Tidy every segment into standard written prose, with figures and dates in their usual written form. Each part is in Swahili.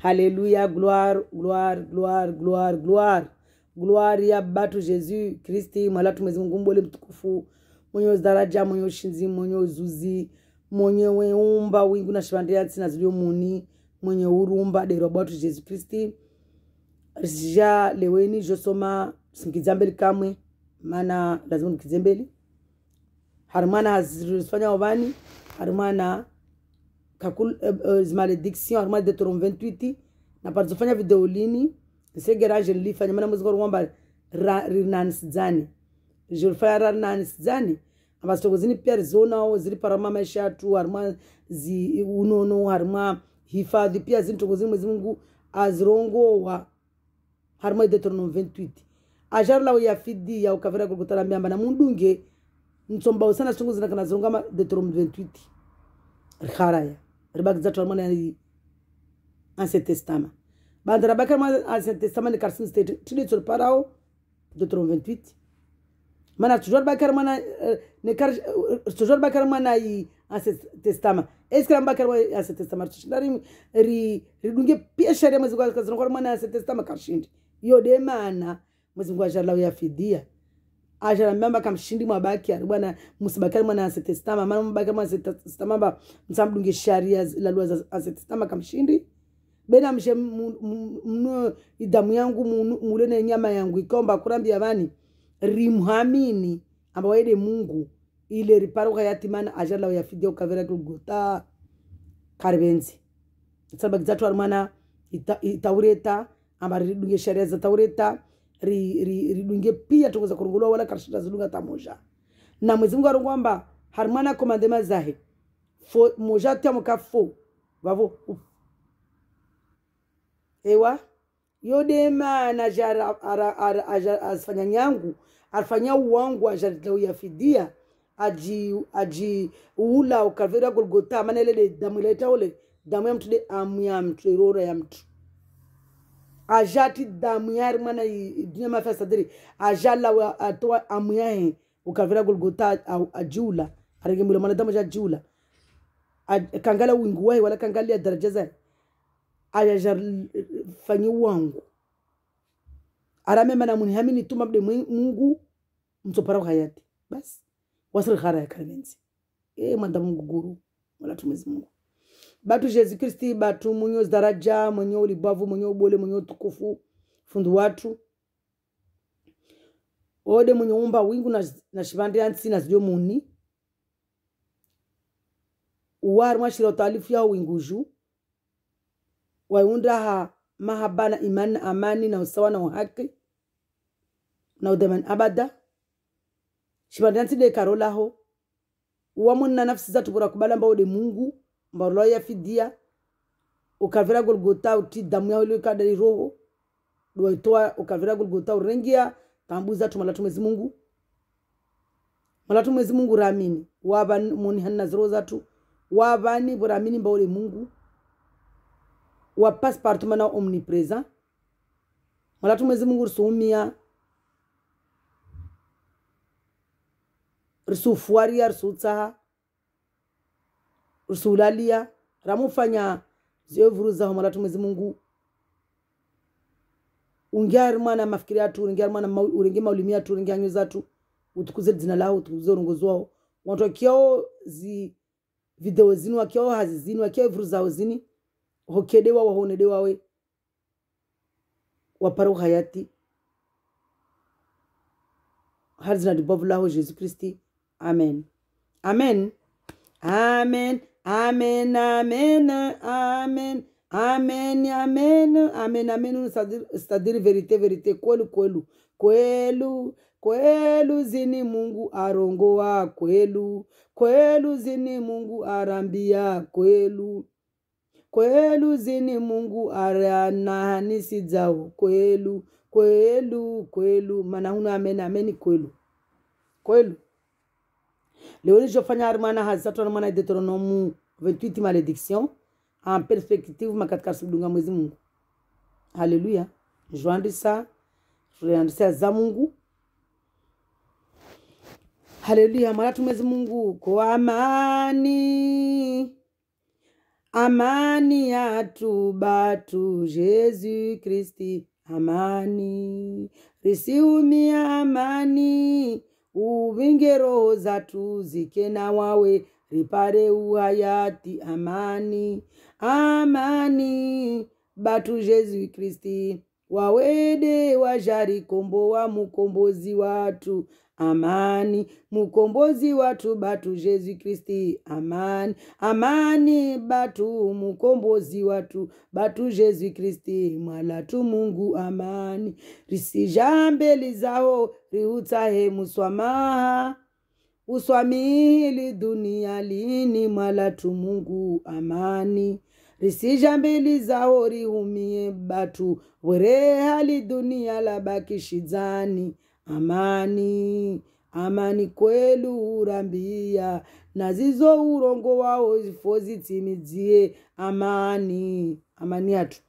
Alléluia, gloire, gloire, gloire, gloire, gloire. Gloire ya batu Jésus Kristi, malatu Mwenyezi Mungu mbole mtukufu, mwenye daraja, mwenye ushinzi, mwenye uzuzi, mwenye weumba wingu na shibandiansi na zilio muni, mwenye urumba de robatu Jésus Kristi. Ja leweni josoma sinkizambeli kamwe, mana lazima nikizembeli. Harumana hazifanya wabani, harumana kakul malédiction, harumana Deutéronome 28, na parzofanya video lini, nisegera je lifanya, mana mwezi kwa rwamba rinani sidzani. Je lifanya rinani sidzani, ambasitoko zini pia rizona, zili parama maisha tu, harumana zi unono, harumana hifadhi, pia zini toko zini mwezi Mungu azirongo wa harumana Deutéronome 28. Ajar la ya fidi ya ukavera kulukutara miamba na mundunge, nsomba usana stungu zina kana zirongama Deutéronome 28. Rikharaya. Ribaki zatu harumana ya Ancien Testament. Bandara bakar ma Ancien Testament ni Carson State. Tili tsol parao Deutéronome 28. Mana toujours bakar mana ne kar toujours bakar mana i Ancien Testament. Est-ce que bakar ma Ancien Testament tshindari ridunge pia sharia mwezi kwa kazirongwa mana Ancien Testament karshindi. Yo de mana mwezi kwa jarla ya fidia. Ajara mbamba kamshindi mwabaki bwana musibakari mwana Ancien Testament, maana mbakari mwana Ancien Testament ba msamdunge sharia la loi za Ancien Testament kamshindi bena mshe mno idamu yangu mulene nyama yangu ikomba kurambia bani rimhamini amba waide Mungu ile riparuka yatimana ajala ya fidia ukavera kugota karbenzi sababu zatu armana itaureta amba ridunge sharia za taureta ridunge pia tukoza kurungulwa wala karshita zilunga tamoja na mwezi Mungu arungwamba harmana komandema zahe fo moja tamuka fo vavo ewa yodema na jara asfanya nyangu alfanya uwangu ajarita ya fidia aji ula ukavera Golgotha maana ile damu ile taole damu ya mtu de amya mtu rora ya mtu ajati damu ya mana dunia mafasa diri ajala wa atoa amuyahe ukavera Golgotha ajula aregemula mana damu ja jula kangala wingu wahi wala kangalia daraja za ajar fanyi wangu arame mana munihamini tuma bde Mungu mtopara hayati bas wasri khara ya karmenzi manda Mungu guru wala tumezi Mungu batu Jésus Kristi batu mwenye daraja mwenye ulibavu mwenye ubole mwenye utukufu fundu watu ode mwenye umba wingu na shibandi ansi na zilio muni uwari mwashira talifu ya winguju waunda ha mahabana imani na amani na usawa na uhaki na udeman abada shibandi ansi de karola ho uwamun na nafsi zatu bura kubala mba ode Mungu mbalo ya fidia ukavera Golgotha uti damu ya ile kadari roho doitoa ukavera Golgotha urengia tambuza tumalatu Mwenyezi Mungu malatu Mwenyezi Mungu ramini waba muni hanna zero zatu wabani buramini mbole Mungu wa passe partout mana omnipresent malatu Mwenyezi Mungu rusumia rusufuaria rusutsaha rusulalia ramufanya zevuru za malatu Mwenyezi Mungu ungiar mana mafikiri atu ungiar mana uringi maulimi atu uringi anyo zatu utukuze jina lao utukuze urongozi wao watu wakiao zi video zinu wakiao hazizini wakiao vuru zao zini hokedewa wahonedewa we waparu hayati harzina dibavu lao Jésus Kristi amen amen amen amen amen amen amen amen amen amen c'est-à-dire vérité vérité kwelu kwelu kwelu kwelu zini Mungu arongoa kwelu kwelu zini Mungu arambia kwelu kwelu zini Mungu aranahani zao kwelu kwelu kwelu mana huna amen amen kwelu kwelu leo nijofanya armana hazatu armana Deutéronome 28 malédiction en perspective makatika subdunga Mwenyezi Mungu. Haleluya. Joandisa za Mungu. Haleluya. Malatu Mwenyezi Mungu kwa amani amani yatu batu Jésus Kristi amani risiumia amani uvinge roho zatu zikena wawe ripare uhayati amani amani batu Jésus Kristi wawede wajari kombo wa mukombozi watu amani mukombozi watu batu Jésus Kristi amani amani batu mukombozi watu batu Jésus Kristi mwalatu Mungu amani risijambeli zao riutahe muswamaha uswamili dunia lini mwalatu Mungu amani risijambeli zao rihumie batu were hali dunia la bakishizani amani amani kwelu urambia nazizo urongo wao zifozi timizie amani amani yatu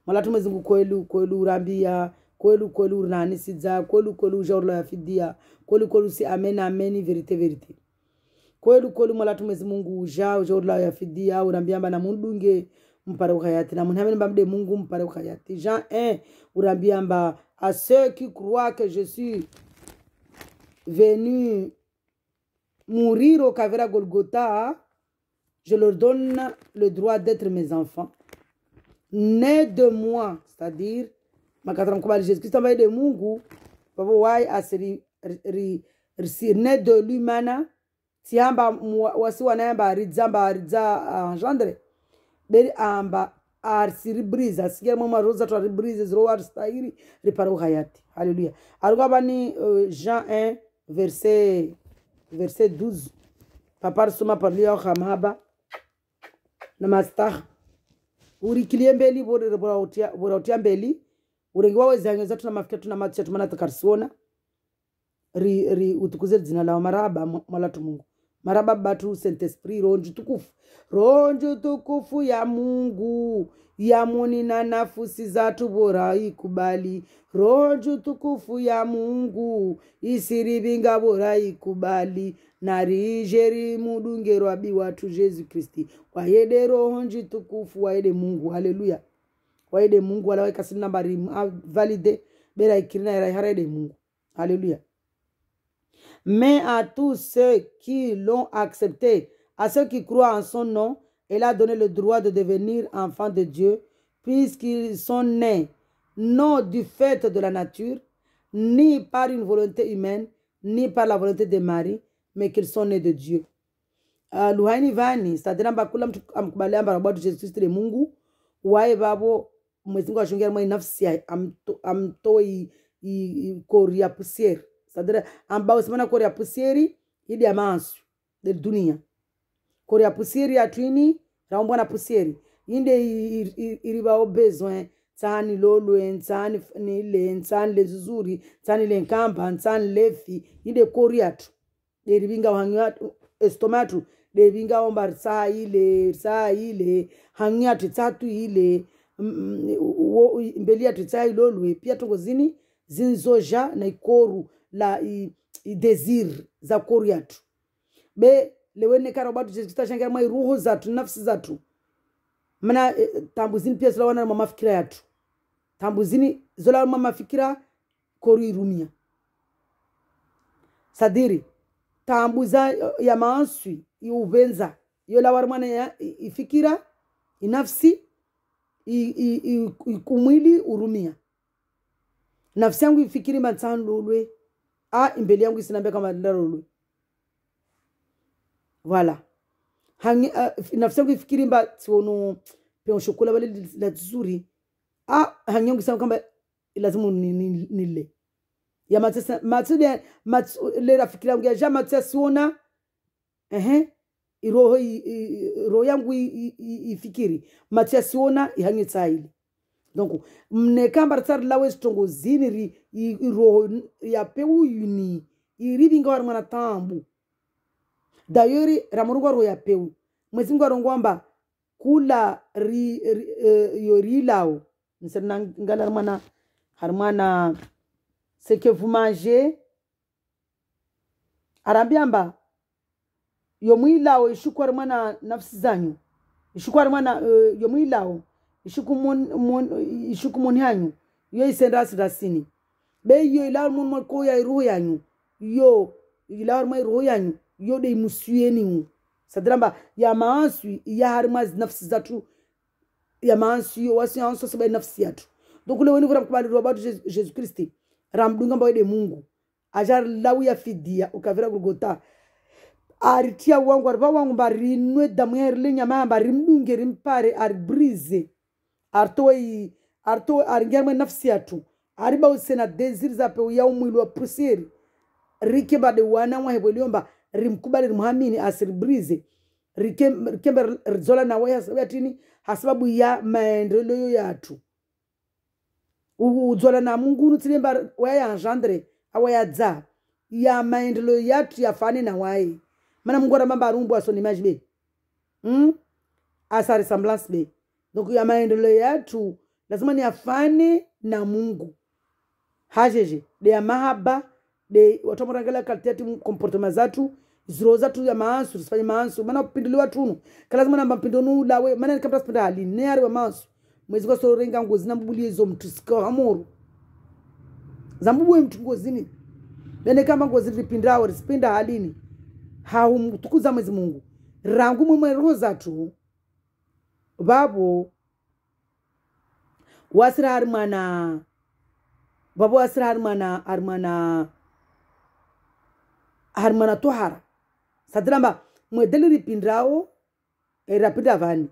mwalatu Mwezingu kwelu urambia kwelu uranisidza kwelu jaurla yafidia kwelu si amen verite kwelu mwalatu Mwezimungu jaurla yafidia urambia na mundunge mpare ukayati na munhameni mbamde Mungu mpare ukayati Jean 1 urambia mba à ceux qui croient que je suis venu mourir au Calvaire Golgotha, je leur donne le droit d'être mes enfants. Nés de moi, c'est-à-dire, ma Jésus-Christ envoyé de Mungu, papa wai asiri né de l'humana, tiamba wasi wanayamba ridza engendre, beri amba arsiribriza sikia mama roza to ribrize zero arstairi riparo hayati haleluya alikuwa bani Jean 1 verset 12 papa soma parlia khamaba na mastah uri kiliembeli bora mbeli urengiwa wezanyo zatu na mafuta tuna matsha tumana takarsiona ri utukuze dzina la maraba mwalatu Mungu maraba batu Saint Esprit ronju tukufu ya Mungu ya muni na nafusi zatu bora ikubali ronju tukufu ya Mungu isiribinga bora ikubali narijeri mudungero abi watu Jésus Kristi wayede ronju tukufu wayede Mungu haleluya wayede Mungu wala wakasi nambari valide bera ikirina ya harede Mungu haleluya. Mais à tous ceux qui l'ont accepté, à ceux qui croient en son nom, il a donné le droit de devenir enfants de Dieu, puisqu'ils sont nés, non du fait de la nature, ni par une volonté humaine, ni par la volonté de Marie, mais qu'ils sont nés de Dieu. Luhaini vani, c'est-à-dire mbakula amkubali ambarabatu Jésus Christ de Mungu, wae babo Mwezingu ashungia mwa nafsi amtoi koria pusier. C'est-à-dire ambao semana koria pusieri ili amansu de dunia. Koria pusieri atwini raombo na pusieri. Inde iriba besoin tsani lolwe tsani nile tsani lezuzuri tsani lenkamba tsani lefi inde koriatu. De ribinga hangyatu estomatu de binga ombar saa ile hangyatu tsatu ile mbelia tutsai lolwe pia tongozini zinzoja na ikoru la desir za koriatu be lewene karabatu Jesu shangira mai ruho zatu nafsi zatu mana tambuzini pia zola wana mama fikira yatu tambuzini zola mama fikira kori rumia sadiri tambuza ya manswi yubenza yola warmana ya ifikira inafsi kumwili urumia nafsi yangu ifikiri matsanu lolwe imbeli yangu isinambe kama lolwe voilà nafsi yangu ifikiri mba tiono pe chocolat wale la zuri hangi yangu isinambe kama lazima nile ya matse le rafiki yangu ya jama tsiona roho yangu ifikiri matse siona ihangi tsaili. Donc mnekamba tsar lawe stongo ziniri roho ya peu uni iribinga war mana tambu d'ailleurs ramurungo roho ya peu mwezingo rongwamba kula yori lao nsena ngala mana harmana ce que vous mangez arambiamba yomwila ishukwa mana nafsi zanyu ishukwari mwana yomwilao ishukumoni hanyu yo isendasi rasini be yo ilawar mun mo ko ya ruhu yanyu yo ilawar mai ruhu yanyu yo de musuyeni hu sadrambá ya maansu ya harmaz nafsi zatu ya maansu yo wasi anso sabai nafsi yatu donc le woni vram kubali roba Jesus Christ ramdunga mbawe de Mungu ajar lawu ya fidia ukavira Golgotha aritia wangu arba wangu barinwe damu ya irlinya mamba rimdunge rimpare arbrize arto aringerme nafsi yatu ariba usena desir za pe ya umwili wa pusiri rike bade wana wa heboliomba rimkubali rimhamini asirbrize rikembe zola na waya sabatini hasababu ya maendeleo yatu uzola na Mungu nutilemba waya engendre awaya dza ya maendeleo yatu yafane na waye mana Mungu aramba arumbu aso image be asa ressemblance be donc ya maendeleo yatu lazima ni afane na Mungu hajeje de ya mahaba de watu mrangala kalteti comportement zatu ziro zatu ya maansu sifanye maansu mana kupindiliwa tunu kalazima namba mpindonu lawe mana nikapta spinda hali neari wa maansu mwezi kwa soro renga ngozi na mbubulie zo mtusika hamuru zambubu mtu ngozini bene kama ngozi lipindao rispinda halini haumtukuza mwezi Mungu rangu mwe roho zatu babo wasira harmana babo wasira harmana tohara sadrambá mwedeli ripindrao rapinda vani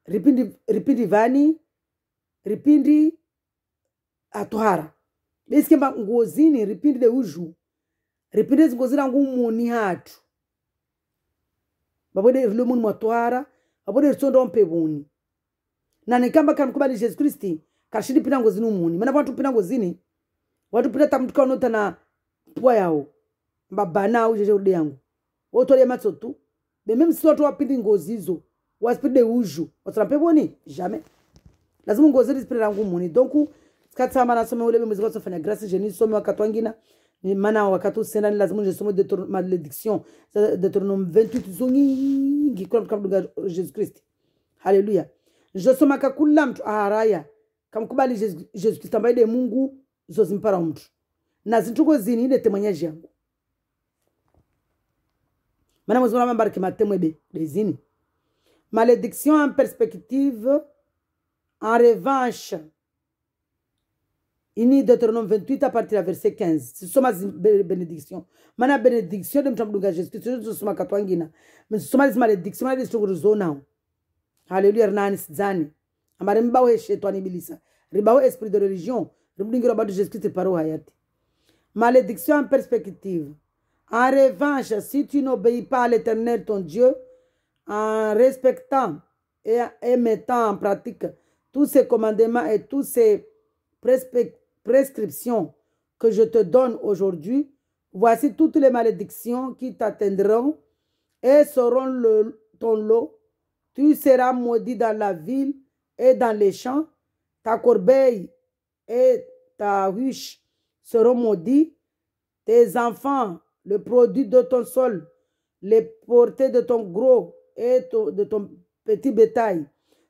ripindi vani ripindi atohara besikemba ngozini ripindi de uju ripindi zingozira ngumuni hatu babode rilomuni mwatohara babode ritondo mpebuni na nikamba kanukubali Jesus Christi kashidi pina ngozini umuni mana watu pina ngozini watu pina tamtuka unota na pua yao mbabana au jeje ude yangu woto ya matsotu de même si watu wapindi ngozizo waspide uju watrampe boni jamais lazima ngozi rispire rangu muni donc skatsama na somo ulebe mwezi kwa sofanya grâce jeni somo wakati wangina ni mana wakati usenda ni lazima je somo de malédiction de Deutéronome 28 zongi ngikora mkamdunga Jesus Christ haleluya je somo kakula mtu aharaya kamkubali Jesus Christ ambaye de Mungu zozimpara mtu na zintuko zini ile temanyaji yangu mana mwezi mwana mbariki matemwebe de zini malédiction en perspective, en revanche. Ini Deutéronome 28 à partir du verset 15. Ce sont ma bénédiction. Mana bénédiction de m'tamdunga Jésus Christ. Ce sont ma katwangina. Mais ce sont ma malédiction. Ma malédiction de zona. Alléluia. Nani zani. Amare mbawe shetani bilisa. Ribawe esprit de religion. Rimdungi roba de Jésus Christ paro hayati. Malédiction en perspective. En revanche, si tu n'obéis pas à l'Éternel ton Dieu, en respectant et mettant en pratique tous ces commandements et toutes ces prescriptions que je te donne aujourd'hui, voici toutes les malédictions qui t'atteindront et seront ton lot. Tu seras maudit dans la ville et dans les champs. Ta corbeille et ta ruche seront maudits. Tes enfants, le produit de ton sol, les portées de ton gros et de ton petit bétail,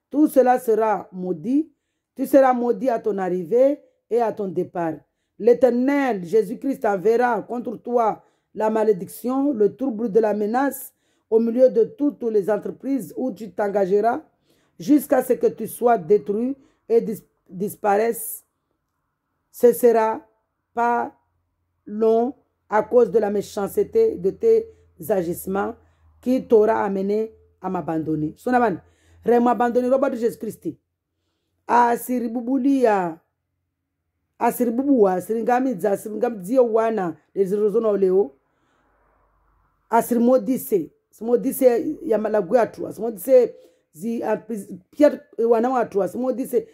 tout cela sera maudit. Tu seras maudit à ton arrivée et à ton départ. L'Éternel, Jésus-Christ, enverra contre toi la malédiction, le trouble de la menace au milieu de toutes les entreprises où tu t'engageras jusqu'à ce que tu sois détruit et disparaisses. Ce sera pas long à cause de la méchanceté de tes agissements qui t'aura amené à m'abandonner. Sonaman, m'abandonner roba de Jésus-Christ. Asiribubulia, asiribubua, asiringamidza, asiringamdzio wana, lezirozona leo. Asirimodise, simodise ya malagu yatu, asimodise pia wana watu, asimodise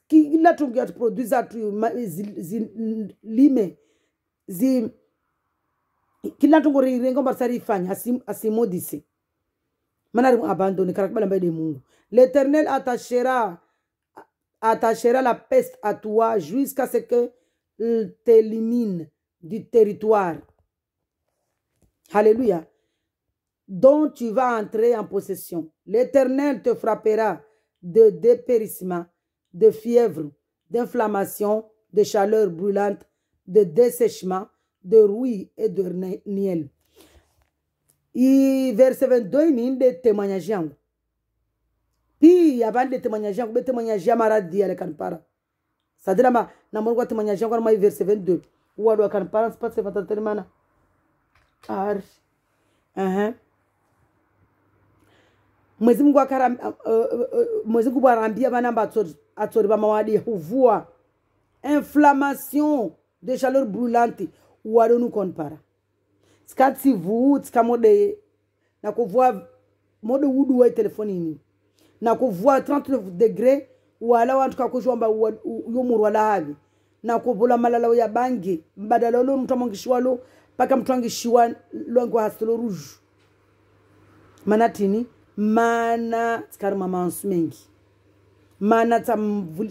kila tungi yatu produce atu lime, kila tungo rirengo mbasari ifanya, asimodise. Manari abandonné, karakbala mbaye de Mungu. L'Éternel attachera la peste à toi jusqu'à ce que t'élimine du territoire. Alléluia. Dont tu vas entrer en possession. L'Éternel te frappera de dépérissement, de fièvre, d'inflammation, de chaleur brûlante, de dessèchement, de rouille et de niel. Et verset 22, il y a des témoignages. Puis, il y a des témoignages, des témoignages maladie avec un parent. Ça dit là, na mon témoignage encore mais verset 22. Ou alors kan parents pas se fatal termana. Ar. Mwezi Mungu akara mwezi Mungu arambia bana atsori ba mawadi voix inflammation de chaleur brûlante ou alors nous compara. Skati vous tkamode na ko voix mode wudu wa telefonini. Na ko voix 39 degrés wala wantu kakujomba yomuru wala havi na kuvula malala ya bangi mbadala lo mtu amongishwalo paka mtu angishiwa longo hastolo rouge manatini mana tskarma mansumengi mana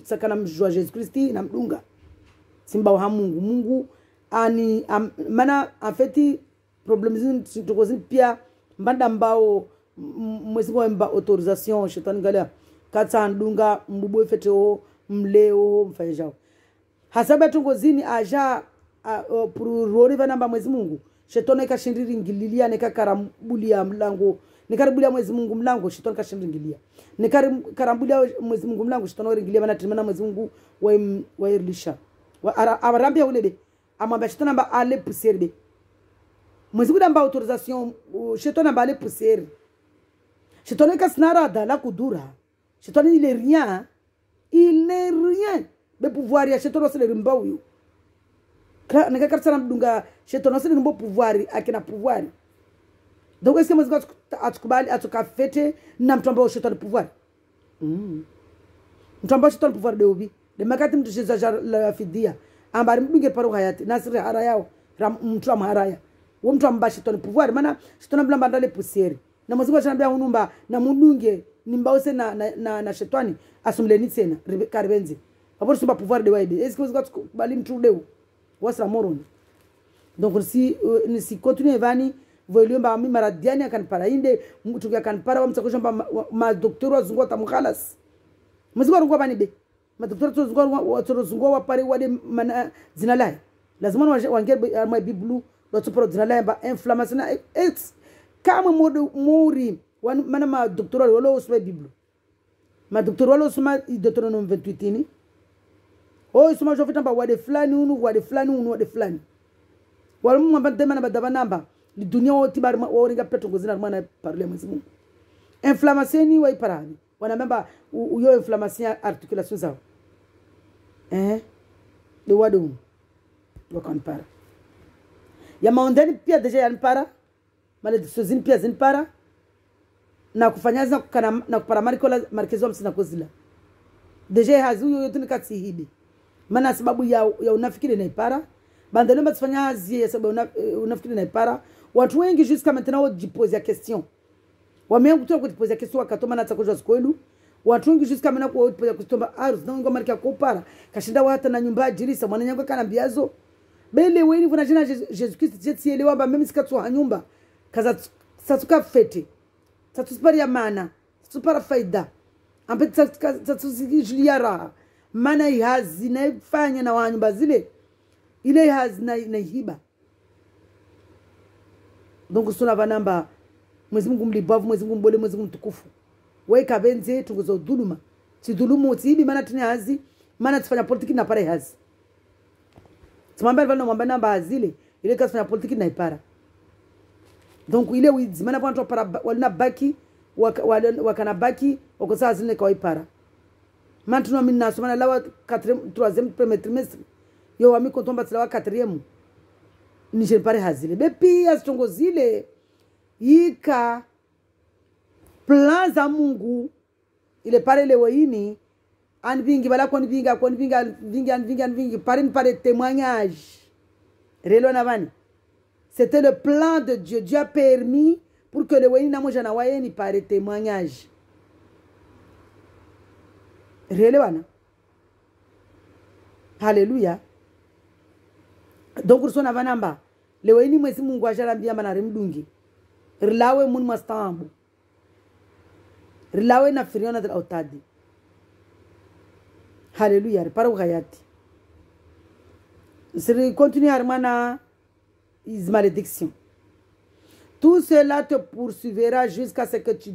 tsakana mjua Jesus Christi na mdunga simba wa Mungu ani mana afeti problem zin pia mbanda mbao mwezi mba autorisation shetani galia kata ndunga mbubu feteo mleo mfanyao hasaba tungozini aja purori vanamba mwezi Mungu shetani kashindiri ngililia nekakarambulia mlango nekaribulia mwezi Mungu mlango shetani kashindiri ngilia nekaribulia mwezi Mungu mlango shetani oringilia bana timana mwezi Mungu wa irlisha abarambia ulebe amamba shetani amba ale puserbe mwezi Mungu amba autorisation shetani amba ale puser shetani kasnara dala kudura shetani il n'est rien be pouvoir ya shetani c'est le rimbawu neka karsana mdunga shetani c'est le rimbo pouvoir akina pouvoir donc est-ce que mwezi atukubali atukafete na mtu ambao shetani pouvoir mtu ambao shetani pouvoir de ubi de makati mtu sheza la fidia ambari mdunge paro hayati nasiri hara yao mtu amharaya wo mtu ambao shetani pouvoir maana shetani blamba ndale pusieri na mwezi anambia unumba na mudunge nimbause na shetani asumleni tena karibenzi hapo sumba pouvoir de waide est-ce que vous êtes bali mtrudeu wasra moron donc si continue vani voyomba mi maradiani akan parainde mtu akan para wamsakosha ma docteur wazungu tamkhalas mwezi warungu bani be ma docteur tozungu wa pare wade mana zinalai lazima wange ma biblu do pro zinalai ba inflammation ex kama muri mana ma docteur wala usma biblu ma docteur wala usma Deutéronome 28 ni o usma jo fitamba wade flani unu wade flani wala mwamba demana badaba namba ni dunia wote bar oringa peto ngozina mwana parler mwezi Mungu inflammation ni wa iparani wanamamba uyo inflammation articulation zao de wadu wakanpara ya maondeni pia deja yanpara maledisozini pia zinpara na kufanyaza na kupara markezo msina kozila deja hazuyo yote nikatsihibi maana sababu ya unafikiri na ipara bandelo mbatufanya hazi ya sababu unafikiri na ipara watu wengi jusqu'à maintenant wajipose ya question wameangu kutoka kujipose ya question wakatoma na takojwa skoelu watu wengi jusqu'à maintenant kwa kujipose ya question arus na ngo marika kopara kashinda wata na nyumba jirisa mwana nyango kana biazo bele weni vuna jina Jesus Christ jeti elewa ba mimi sikatsu hanyumba kaza tsatuka fete tsatusparia mana tsupara faida ampe tsatusigijuliara mana ihazi na ifanya na wanyumba zile ile ihazi na hiba donc suna vanamba mwezi Mungu mlibavu mwezi Mungu mbole mwezi Mungu mtukufu weka benze tungozo dhuluma si dhulumu tibi maana tuni hazi maana tufanya politiki na pare hazi tumamba vana mwamba namba azile ile kasifanya politiki na ipara donc ile wizi maana watu para walina baki wakana baki wakosa azile kwa ipara maana tuna mimi nasoma lawa 3e premier trimestre yo wami kontomba tsala 4e ni je pare hazile be pia stongo zile yika plan za Mungu ile pare lewe ini anvingi bala kon vingi pare témoignage relo na vani c'était le plan de Dieu. Dieu a permis pour que le wini na moja na waye ni pare témoignage relo wana haleluya. Donc ursona vanamba leweni mwezi Mungu ajarambia manare mdungi rilawe mun mastambu rilawe na firiona del autadi. Hallelujah, reparo hayati. Si continue armana is malédiction. Tout cela te poursuivra jusqu'à ce que tu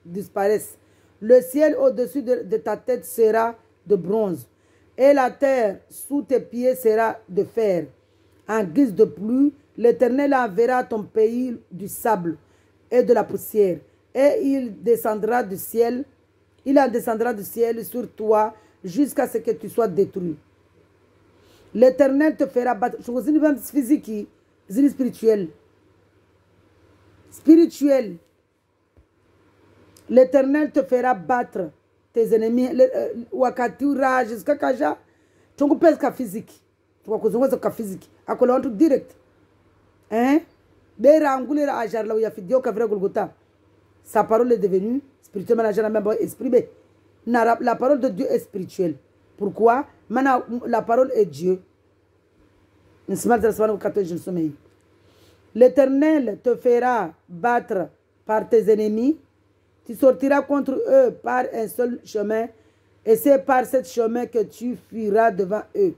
disparaisses. Le ciel au-dessus de ta tête sera de bronze, et la terre sous tes pieds sera de fer. En guise de pluie, l'Éternel enverra ton pays du sable et de la poussière, et il en descendra du ciel sur toi jusqu'à ce que tu sois détruit. L'Éternel te fera battre. Je vous dis même physique, spirituel. Spirituel. L'Éternel te fera battre tes ennemis. Wakati ura jusqu'à kaja. Tu peux pas physique. Tu vas causer ka physique. Akola wantu direct. Hein? Bera angulera ajar la ya fidio ka vrai Golgotha. Sa parole est devenue spirituelle manager même esprit. La parole de Dieu est spirituelle. Pourquoi? Maintenant, la parole est Dieu. L'Éternel te fera battre par tes ennemis. Tu sortiras contre eux par un seul chemin. Et c'est par ce chemin que tu fuiras devant eux.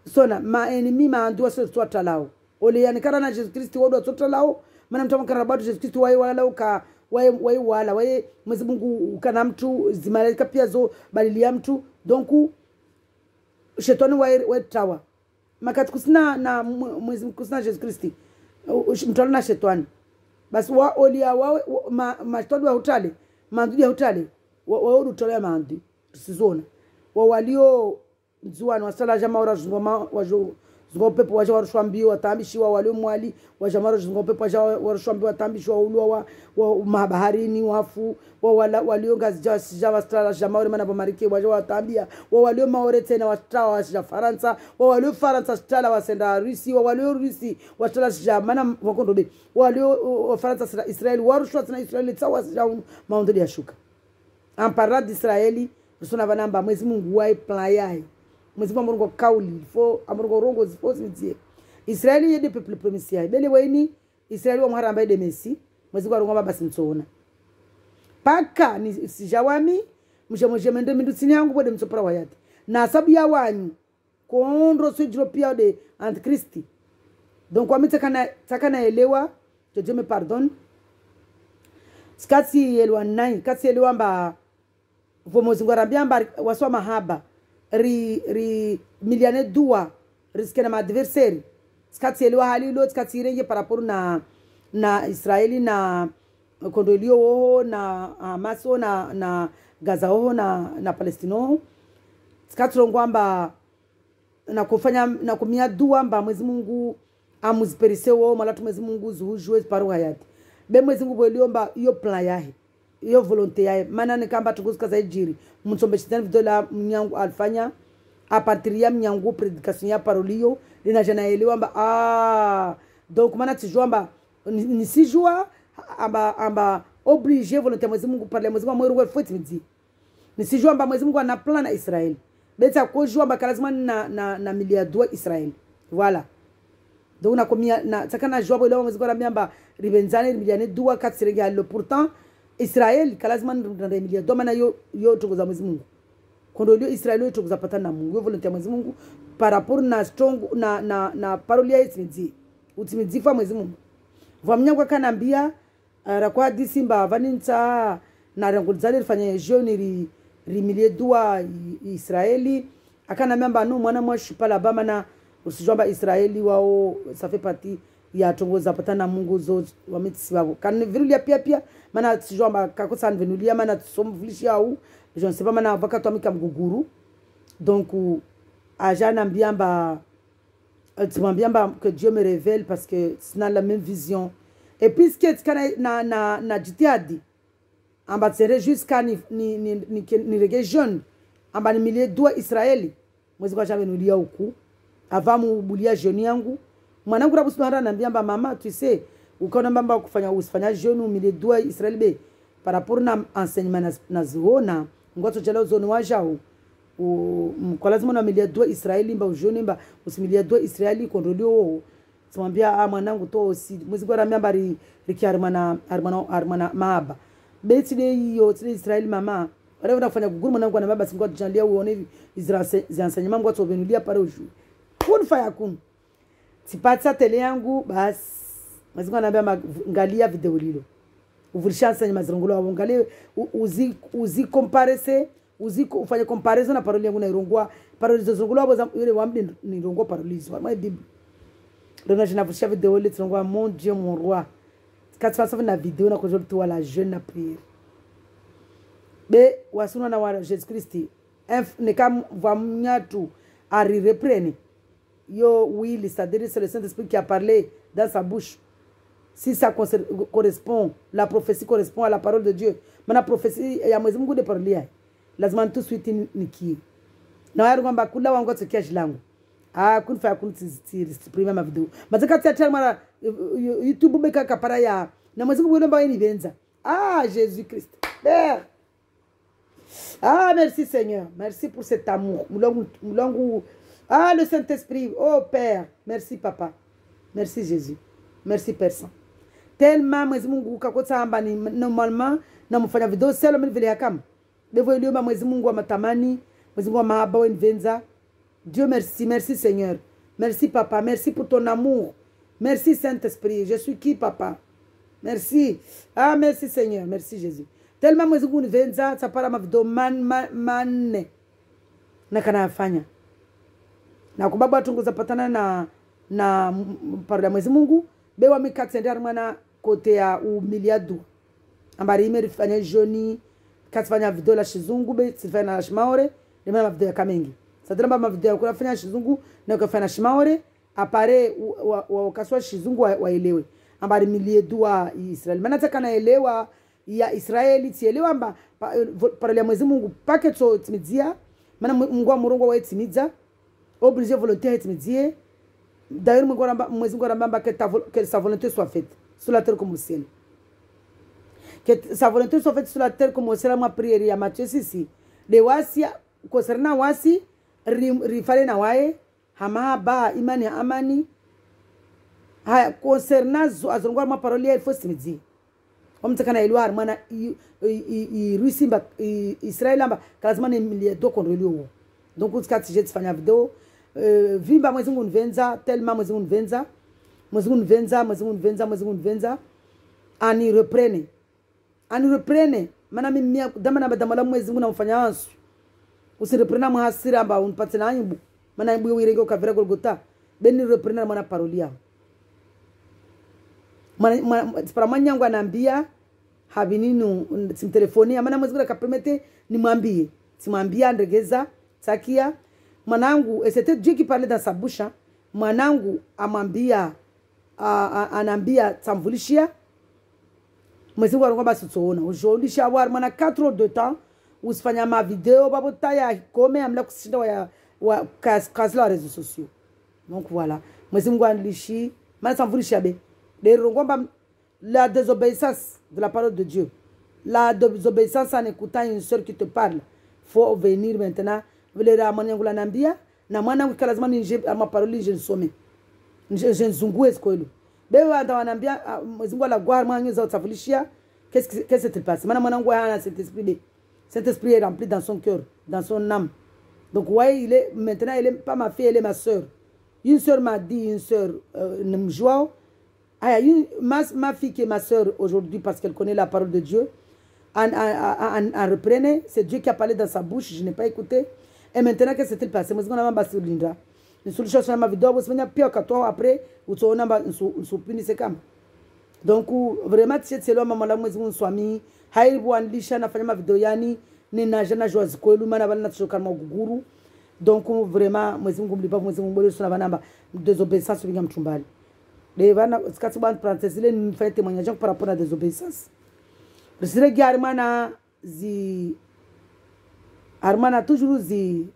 Sona, ma ennemi ma andua sur toi talao. Oliani karana Jésus-Christ wa doit talao. Mana mtama karabatu Jésus-Christ wa wala uka wala Mwenyezi Mungu kana mtu zimaleka pia zo balilia mtu. Donc shetani wa tawa. Makati kusina na Mwenyezi Mungu kusina Jésus-Christ. Mtalo na shetani. Basi wa olia wa mashtadu wa hutale. Mandudi ya hutale. Wa utolea mandi. Tusizona. Wa walio nzuani wasala jama ora zungoma zungopepo waja warushwambio watambishiwa walio mwali wajamaro zungopepo waja warushwambio watambishiwa ulwa wa mabaharini wafu walio ngazi jawa stala jamaore mana bamarike waja watambia walio maore tena wastala wa Faransa walio Faransa stala wasenda Rusi walio Rusi wastala jamana wakondobe walio Faransa Israeli warushwa tena Israeli tsawa maondeli ya shuka ampara d'Israeli usona vanamba Mwenyezi Mungu wai plan yae Mwenyezi Mungu amrongo kauli fo amrongo rongo fo sitie Israeli yede peuple promisia bele waini Israeli wa mharamba ide Messi Mwenyezi Mungu arongoma basi mtsona paka ni sijawami mshamoje mende mindu sini yangu bode mtsopra wayati na sabu ya wanyu koondro sujro pia de antikristi donc kwa mita takana elewa je me pardonne skati elwa nai kati elwa mba Mwenyezi Mungu arambia waswa mahaba ri miliane dua risque na adversaire skati elwa halilo skati renge par rapport na Israeli na kondolio ho na Hamas na Gaza ho na Palestina ho skati rongwamba na kufanya na kumia dua mba Mwenyezi Mungu amuzperise wo malatu Mwenyezi Mungu zuhujwe paru hayati be Mwenyezi Mungu boliomba iyo plan yahe iyo volonté yae mana ni kamba tukuska za ijiri mtsombe shitani vidola mnyangu alfanya a partir ya mnyangu predication ya parolio lina jana elewa mba donc mana tijomba ni sijua amba obligé volonté Mwenyezi Mungu parler Mwenyezi Mungu mwero foti midi ni sijua mba Mwenyezi Mungu ana plan na Israel beta ko jua mba kalazima na miliardo Israel voilà donc na komia na takana jobo ile Mwenyezi Mungu anambia ribenzane miliane dua katsirega le pourtant Israel kalazima ndande miliardo mana yo tukuza Mwenyezi Mungu kondolio Israel yo tukuza patana na Mungu volonté Mwenyezi Mungu par rapport na strong na parole ya Ismidi utimidi fa Mwenyezi Mungu vamnyangwa kanambia rakwa disimba vaninta na rangulizali rifanya jeune ri miliedua Israeli akana memba no mwana mwashi pala bama na usijomba Israeli wao ça fait partie ya tongoza patana Mungu zo wamitsi wao kan virulia pia mana sijomba kakosa nvenulia mana somvlishi au je ne sais pas mana vakato amika mguguru donc ajana mbiamba que Dieu me révèle parce que c'est dans la même vision et puisque na jitiadi amba tsere jusqu'à ni rege jeune amba ni milieu dua Israeli mwezi kwa chabe nulia huku avamu bulia jeune yangu mwanangu rabu sunara anambia mama tu sais ukaona mbamba kufanya usifanya jeune milieu dua Israeli be par rapport na enseignement na ziona ngoto jalo zone wajao kwa lazima na milieu dua Israeli mba jeune mba usimilia dua Israeli kontrolio simwambia mwanangu to si mwezi kwa ramia mbari rikiarmana armana mahaba beti de yo tile Israeli mama wale wanafanya kuguru mwanangu na baba singwa tujandia uone enseignements ngwa tsovenulia pale uju kun faya kun tipatsa tele yangu bas mazingo anambia ngalia video lilo uvulisha enseignements zirongolo wabo ngalie uzi comparese ufanye comparison na parole yangu na irongwa parole zirongolo wabo yule wamdi ni irongwa parole zo ma bible donc je n'avais jamais vidéo les trongwa mon Dieu mon roi quand tu fasses une vidéo na ko toi la jeune na prière be wasuna na wa Jésus Christ ne kam vamnyatu ari reprene yo oui c'est-à-dire c'est le Saint-Esprit qui a parlé dans sa bouche si ça correspond la prophétie correspond à la parole de Dieu mais la prophétie ya mwezi Mungu de parler lazima tout de suite niki na yaro ngamba kula wangu tsokia jilangu kunfa kunti ma video mazaka tata mara YouTube beka kapara ya na mwezi Mungu lomba yini benza Jésus Christ Père. Merci Seigneur. Merci pour cet amour. Le Saint-Esprit. Oh Père. Merci Papa. Merci Jésus. Merci Père Saint. Tellement, mwezi Mungu kakota amba ni normalement na mfanya video selo mimi vile yakam. Devo iliomba mwezi Mungu wa matamani, mwezi Mungu wa mahaba wa invenza. Dieu merci, merci Seigneur. Merci Papa, merci pour ton amour. Merci Saint-Esprit. Je suis qui Papa? Merci. Merci Seigneur. Merci Jésus. Tellement mwezi Mungu nivenza tsapara ma video manne na kana afanya na kubaba tunguza patana na parole mwezi Mungu bewa mikatendea mwana kote ya umiliadu ambari imerifanya joni katfanya video la shizungu be tsifanya la shimaore na video ya kamengi sadramba ma video kwa fanya shizungu na kufanya shimaore apare wakaswa shizungu waelewe ambari miliedu wa Israeli maana taka naelewa ya Israeli tielewa amba parole ya mwezi Mungu paketo timidia maana Mungu wa murongo wa timidia obligé volontaire timidia d'ailleurs mwezi Mungu ramba que sa volonté soit faite sur la terre comme au ciel que sa volonté soit faite sur la terre comme au ciel ma prière ya Matthieu 6 de wasi concernant wasi rifale na wae hamaba imani amani haya concernant azongwa ma parole ya il faut timidia omtakana elwar mana rusimba Israel amba lazima ni miliedo kontrolio donc uskati je tfanya video vimba mwezi Mungu nvenza tellement mwezi Mungu nvenza ani reprene mana mimi damana badamala mwezi Mungu namfanya ansu usireprena muhasira amba unpate na nyimbu mana mbu wirego kavira Golgotha beni reprene mana parolia para manyangu anambia habininu simtelefonia maana mwezi Mungu akapermete nimwambie simwambia ndegeza takia mwanangu et c'était Dieu qui parlait dans sa bouche mwanangu amwambia anambia tamvulishia mwezi Mungu anaomba sitoona aujourd'hui shawarma mwana 4 heures de temps usifanya ma video babo taya kome amla kushinda wa kazla réseaux sociaux donc voilà mwezi Mungu anlishi maana tamvulishia be la désobéissance de la parole de Dieu. La désobéissance en écoutant une soeur qui te parle. Faut venir maintenant. Velera manyangu la nambia. Na mwana wikalazima nije ama parole je nsome. Je nzungu eskoelu. Bewa anda wanambia mwezungu la gloire mwanyu za utafulishia. Qu'est-ce que se passe? Mana mwanangu hana cet esprit est rempli dans son cœur, dans son âme. Donc ouais, maintenant elle est pas ma fille, elle est ma soeur. Une soeur m'a dit, une soeur Joao. Ma fille qui est ma soeur aujourd'hui parce qu'elle connaît la parole de Dieu, en reprenait, c'est Dieu qui a parlé dans sa bouche, je n'ai pas écouté. Et maintenant, qu'est-ce qui s'est passé? Moi, je vais vous dire, une solution sur ma vidéo, vous venez pire que toi après, vous serez en puni, c'est comme. Donc, vraiment, c'est le moment là, moi, je suis ami, haïr bu anlisha na fanya ma vidéo yani, ni na jana joazi kwelu, mana bala na tsoka ma guguru. Donc, vraiment, moi, je suis pas, moi, je suis sur la vanamba, désobéissance sur le chumbali. Les vannes, ce que tu parenthèse, les nous fait témoignage par rapport à la désobéissance. Le Seigneur Armana zi Armana toujours zi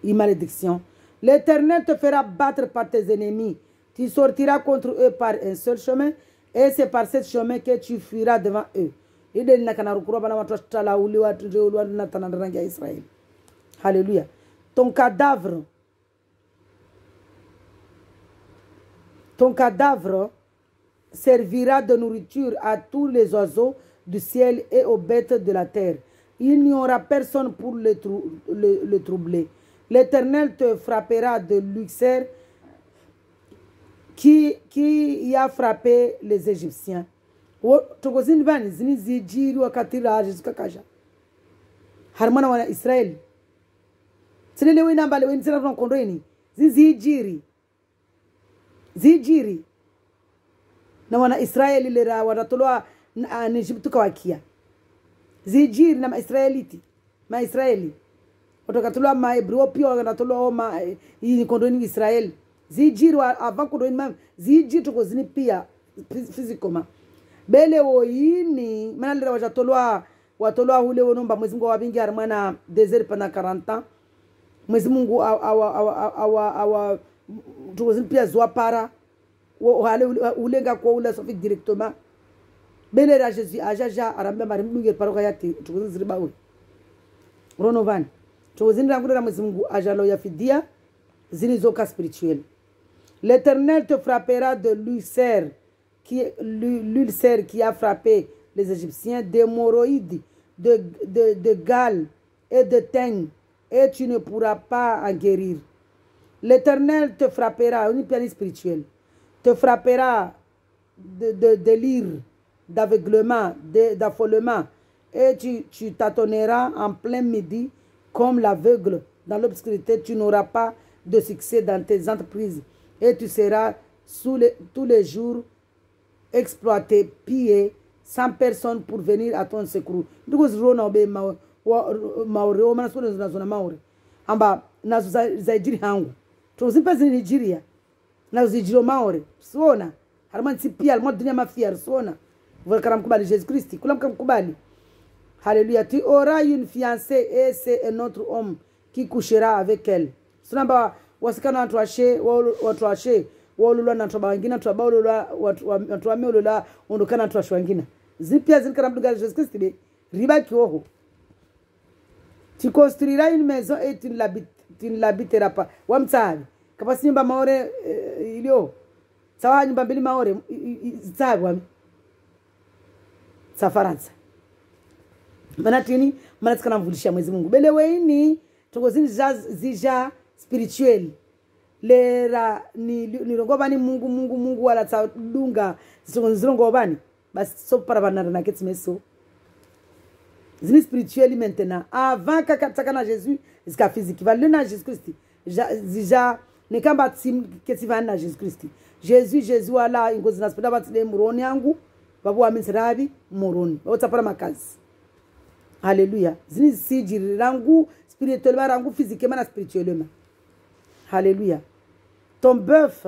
malédiction. L'Éternel te fera battre par tes ennemis. Tu sortiras contre eux par un seul chemin, et c'est par ce chemin que tu fuiras devant eux. Alléluia. Ton cadavre servira de nourriture à tous les oiseaux du ciel et aux bêtes de la terre. Il n'y aura personne pour le troubler. L'Éternel te frappera de l'ulcère qui y a frappé les Égyptiens. Harmana wana Israel. Silelewe namba lewe nisira na kondweni. Zijiri. Na wana Israeli lera wanatoloa na Egyptu kawakia. Zijiri na Israeliti. Ma Israeli. Watokatoloa ma Hebrew pia wanatoloa ma hii kondweni Israel. Zijiri wa avant kondweni ma zijiri tukozini pia physically. Bele woyini mana lera watoloa hule wonomba Mwenyezi Mungu wabingi harmana desert pana 40 ans. Mwenyezi Mungu awa tukozini pia zwa para wale ulenga kwa ula sofik directement bele la Jésus ajaja arambe mari mdunge paroka yati tukozini ziriba ule ronovani tukozini rangura Mwenyezi Mungu ajalo ya fidia zini zoka spirituel. L'Éternel te frappera de l'ulcère qui a frappé les Égyptiens, d'hémorroïdes, de gales et de teigne, et tu ne pourras pas en guérir. L'Éternel te frappera, une pianiste spirituelle, te frappera de délire, d'aveuglement, d'affolement, et tu tâtonneras en plein midi comme l'aveugle dans l'obscurité. Tu n'auras pas de succès dans tes entreprises, et tu seras tous les jours exploité, pillé, sans personne pour venir à ton secours. Amba nazo za ijiri hangu tuzipa zini Nigeria nazo zijiro maore suona harman sipia almo dunia mafia suona volkara mkubali Jésus Christ kula mkubali. Alléluia. Tu auras une fiancée et c'est un autre homme qui couchera avec elle. Sunamba wasikana watu washe walulwa na toba wengine toba walulwa watu wameulula ondokana watu wengine zipia zilikana mduga Jésus Christ be riba kioho. Tu construiras une maison et tu ne l'habiteras pas. Wamsabi kapasi nyumba maore ilio sawa nyumba mbili maore sabi wami safaransa manatini manatikana mvulisha Mwenyezi Mungu bele weini tukozini zija spirituel lera ni rongobani Mungu wala tsadunga zirongobani basi so para banana na ketmeso zini spirituel maintenant avant kakataka Jésus jusqu'à physique va le na Jésus Christ déjà ne kamba tim ketiva na Jésus Christ Jésus wala ingozi na spida batile muroni yangu babu wa misrabi muroni utapara makazi. Alléluia. Zini sijiri rangu spirituellement rangu physiquement na spirituellement. Alléluia. Ton bœuf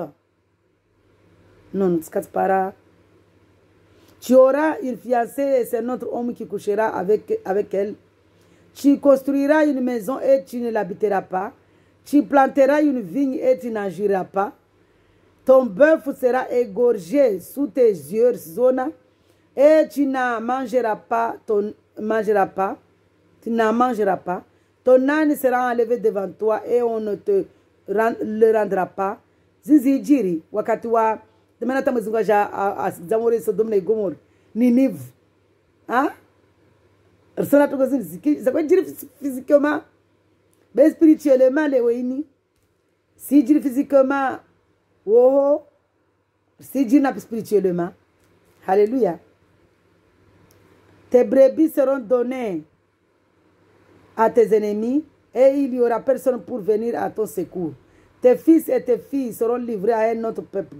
non c'est para. Tu auras une fiancée et c'est notre homme qui couchera avec elle. Tu construiras une maison et tu ne l'habiteras pas. Tu planteras une vigne et tu n'en jouiras pas. Ton bœuf sera égorgé sous tes yeux, zona, et tu n'en mangeras pas. Tu n'en mangeras pas. Ton âne sera enlevé devant toi et on ne te le rendra pas. Zizi jiri wakati wa demana tamazunga ja zamore Sodom na Gomorrah Ninive. Ah? Resona to gozini ziki zakwa jiri physiquement mais spirituellement le weini. Si jiri physiquement oh si jiri na spirituellement. Alléluia. Tes brebis seront données à tes ennemis et il n'y aura personne pour venir à ton secours. Tes fils et tes filles seront livrés à un autre peuple.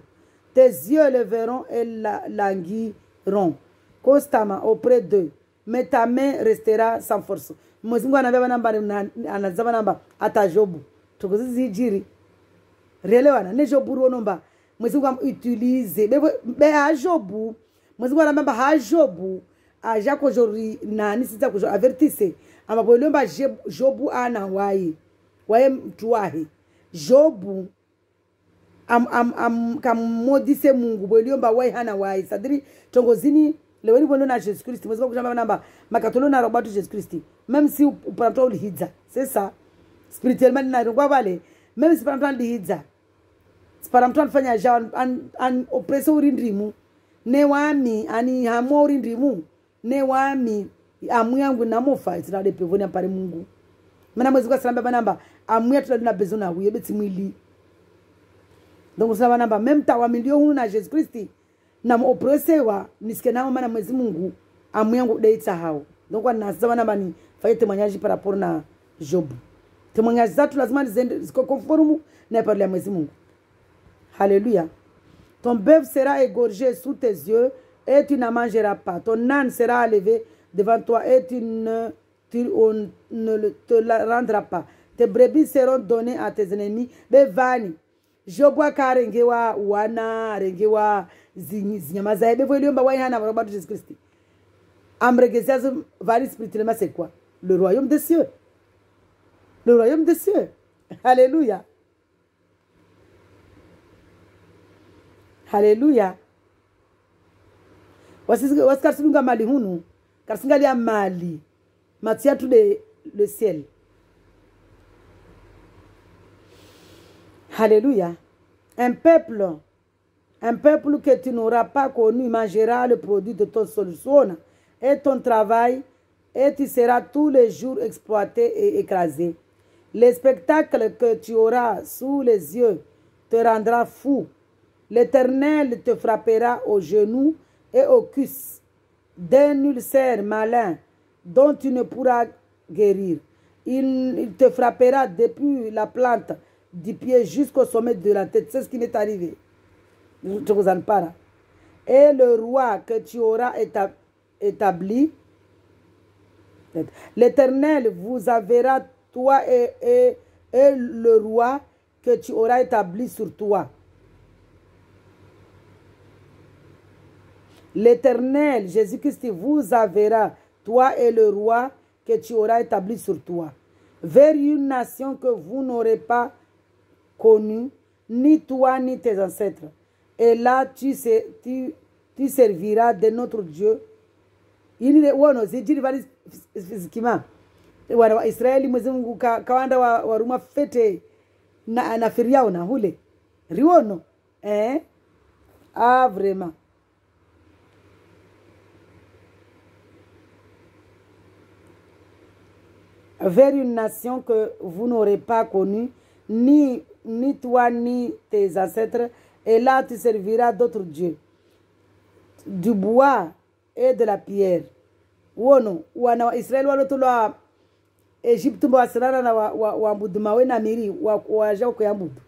Tes yeux le verront et languiront constamment auprès d'eux. Mais ta main restera sans force. Mwezingu anabeba namba anazaba namba ata Jobu. Tukuzizi jiri. Relewana ne Jobu ronomba. Mwezingu utilize. Be a Jobu. Mwezingu anabeba ha Jobu. A jako jori na nisita kujo avertise. Ambapo lomba Jobu ana wae mtuwahi. Jobu kamodise Mungu bweliomba wai hana wai sadiri tongozini leweli bono na Jésus Christ mwezi kujamba namba makatolo na robatu Jésus Christ même si upanto ulihidza c'est ça spirituellement na rongwa vale même si upanto ulihidza spara mtu anfanya ja an oppressor urindrimu ne wami ani hamori ndimu ne wami amu yangu namufa itirade pevoni pare Mungu mana mwezi kwa salamba banamba amu ya tuladu na bezona huye beti mwili donc salamba namba même ta wa milio hunu na Jesus Christi na opresewa niske nao mana mwezi Mungu amu yangu deita hao donc wana salamba namba ni faye témoignage par rapport na Job témoignage zatu lazima ziko conforme na parole ya mwezi Mungu. Alléluia. Ton bœuf sera égorgé sous tes yeux et tu n'en mangeras pas. Ton âne sera levé devant toi et on ne te la rendra pas. Tes brebis seront données à tes ennemis. Bevani. Jobwa ka rengewa wana rengewa zinyama za ebe voliomba wa yana baraba de Jésus Christ. Amregezia vari spirituellement c'est quoi? Le royaume des cieux. Le royaume des cieux. Alléluia. Alléluia. Waskarsinga mali hunu. Karsinga ya mali. Matia tout le ciel. Alléluia. Un peuple que tu n'auras pas connu mangera le produit de ton solution et ton travail et tu seras tous les jours exploité et écrasé. Le spectacle que tu auras sous les yeux te rendra fou. L'Éternel te frappera aux genoux et aux cuisses d'un ulcère malin dont tu ne pourras guérir. Il te frappera depuis la plante du pied jusqu'au sommet de la tête. C'est ce qui m'est arrivé. Je vous en parle. Et le roi que tu auras établi, l'Éternel vous enverra, toi et le roi que tu auras établi sur toi. L'Éternel, Jésus-Christ, vous enverra, toi et le roi que tu auras établi sur toi, vers une nation que vous n'aurez pas connue, ni toi ni tes ancêtres. Et là, tu serviras de notre Dieu. Il est physiquement. Israeli mwezi Mungu kawanda wa ruma fete na firiao na hule. Riono. Ah, vraiment. Vers une nation que vous n'aurez pas connue, ni toi ni tes ancêtres, et là tu serviras d'autres dieux, du bois et de la pierre. Wono, wana wa Israeli walotolwa Egypte mbo asirana na wambudu mawe na miri waja ko yambudu.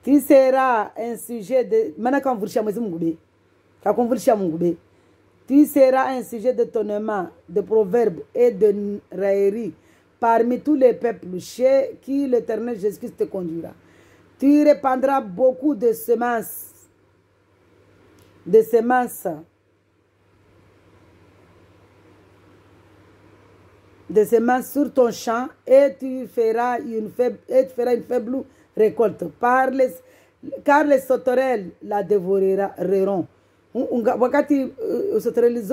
Tu seras un sujet de mana kanvurisha mwezi Mungu be. Kakonvurisha Mungu be. Tu seras un sujet d'étonnement, de proverbes et de raillerie parmi tous les peuples chez qui l'Éternel Jésus-Christ te conduira. Tu répandras beaucoup de semences sur ton champ et tu feras une faible récolte car les sauterelles la dévoreront. Wakati sauterelles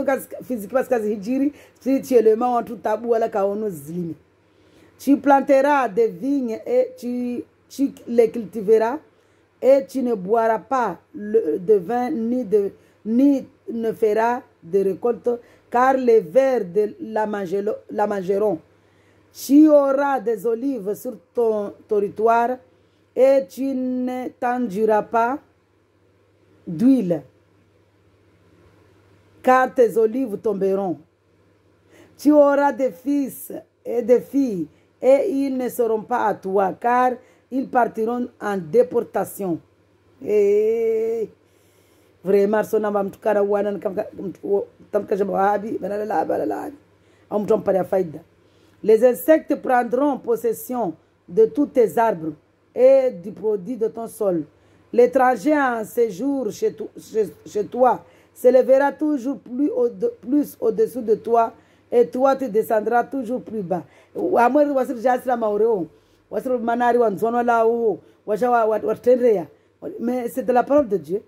physiquement kazi hijiri spirituellement en tout tabou wala kaono zilimi. Tu planteras des vignes et tu les cultiveras et tu ne boiras pas de vin ni ne feras de récolte car les vers la mangeront. Tu auras des olives sur ton territoire et tu ne t'enduras pas d'huile car tes olives tomberont. Tu auras des fils et des filles et ils ne seront pas à toi car ils partiront en déportation. Et vraiment, les insectes prendront possession de tous tes arbres et du produit de ton sol. L'étranger en séjour chez toi s'élèvera toujours plus au-dessous de toi et toi tu descendras toujours plus bas. Mais c'est de la parole de Dieu.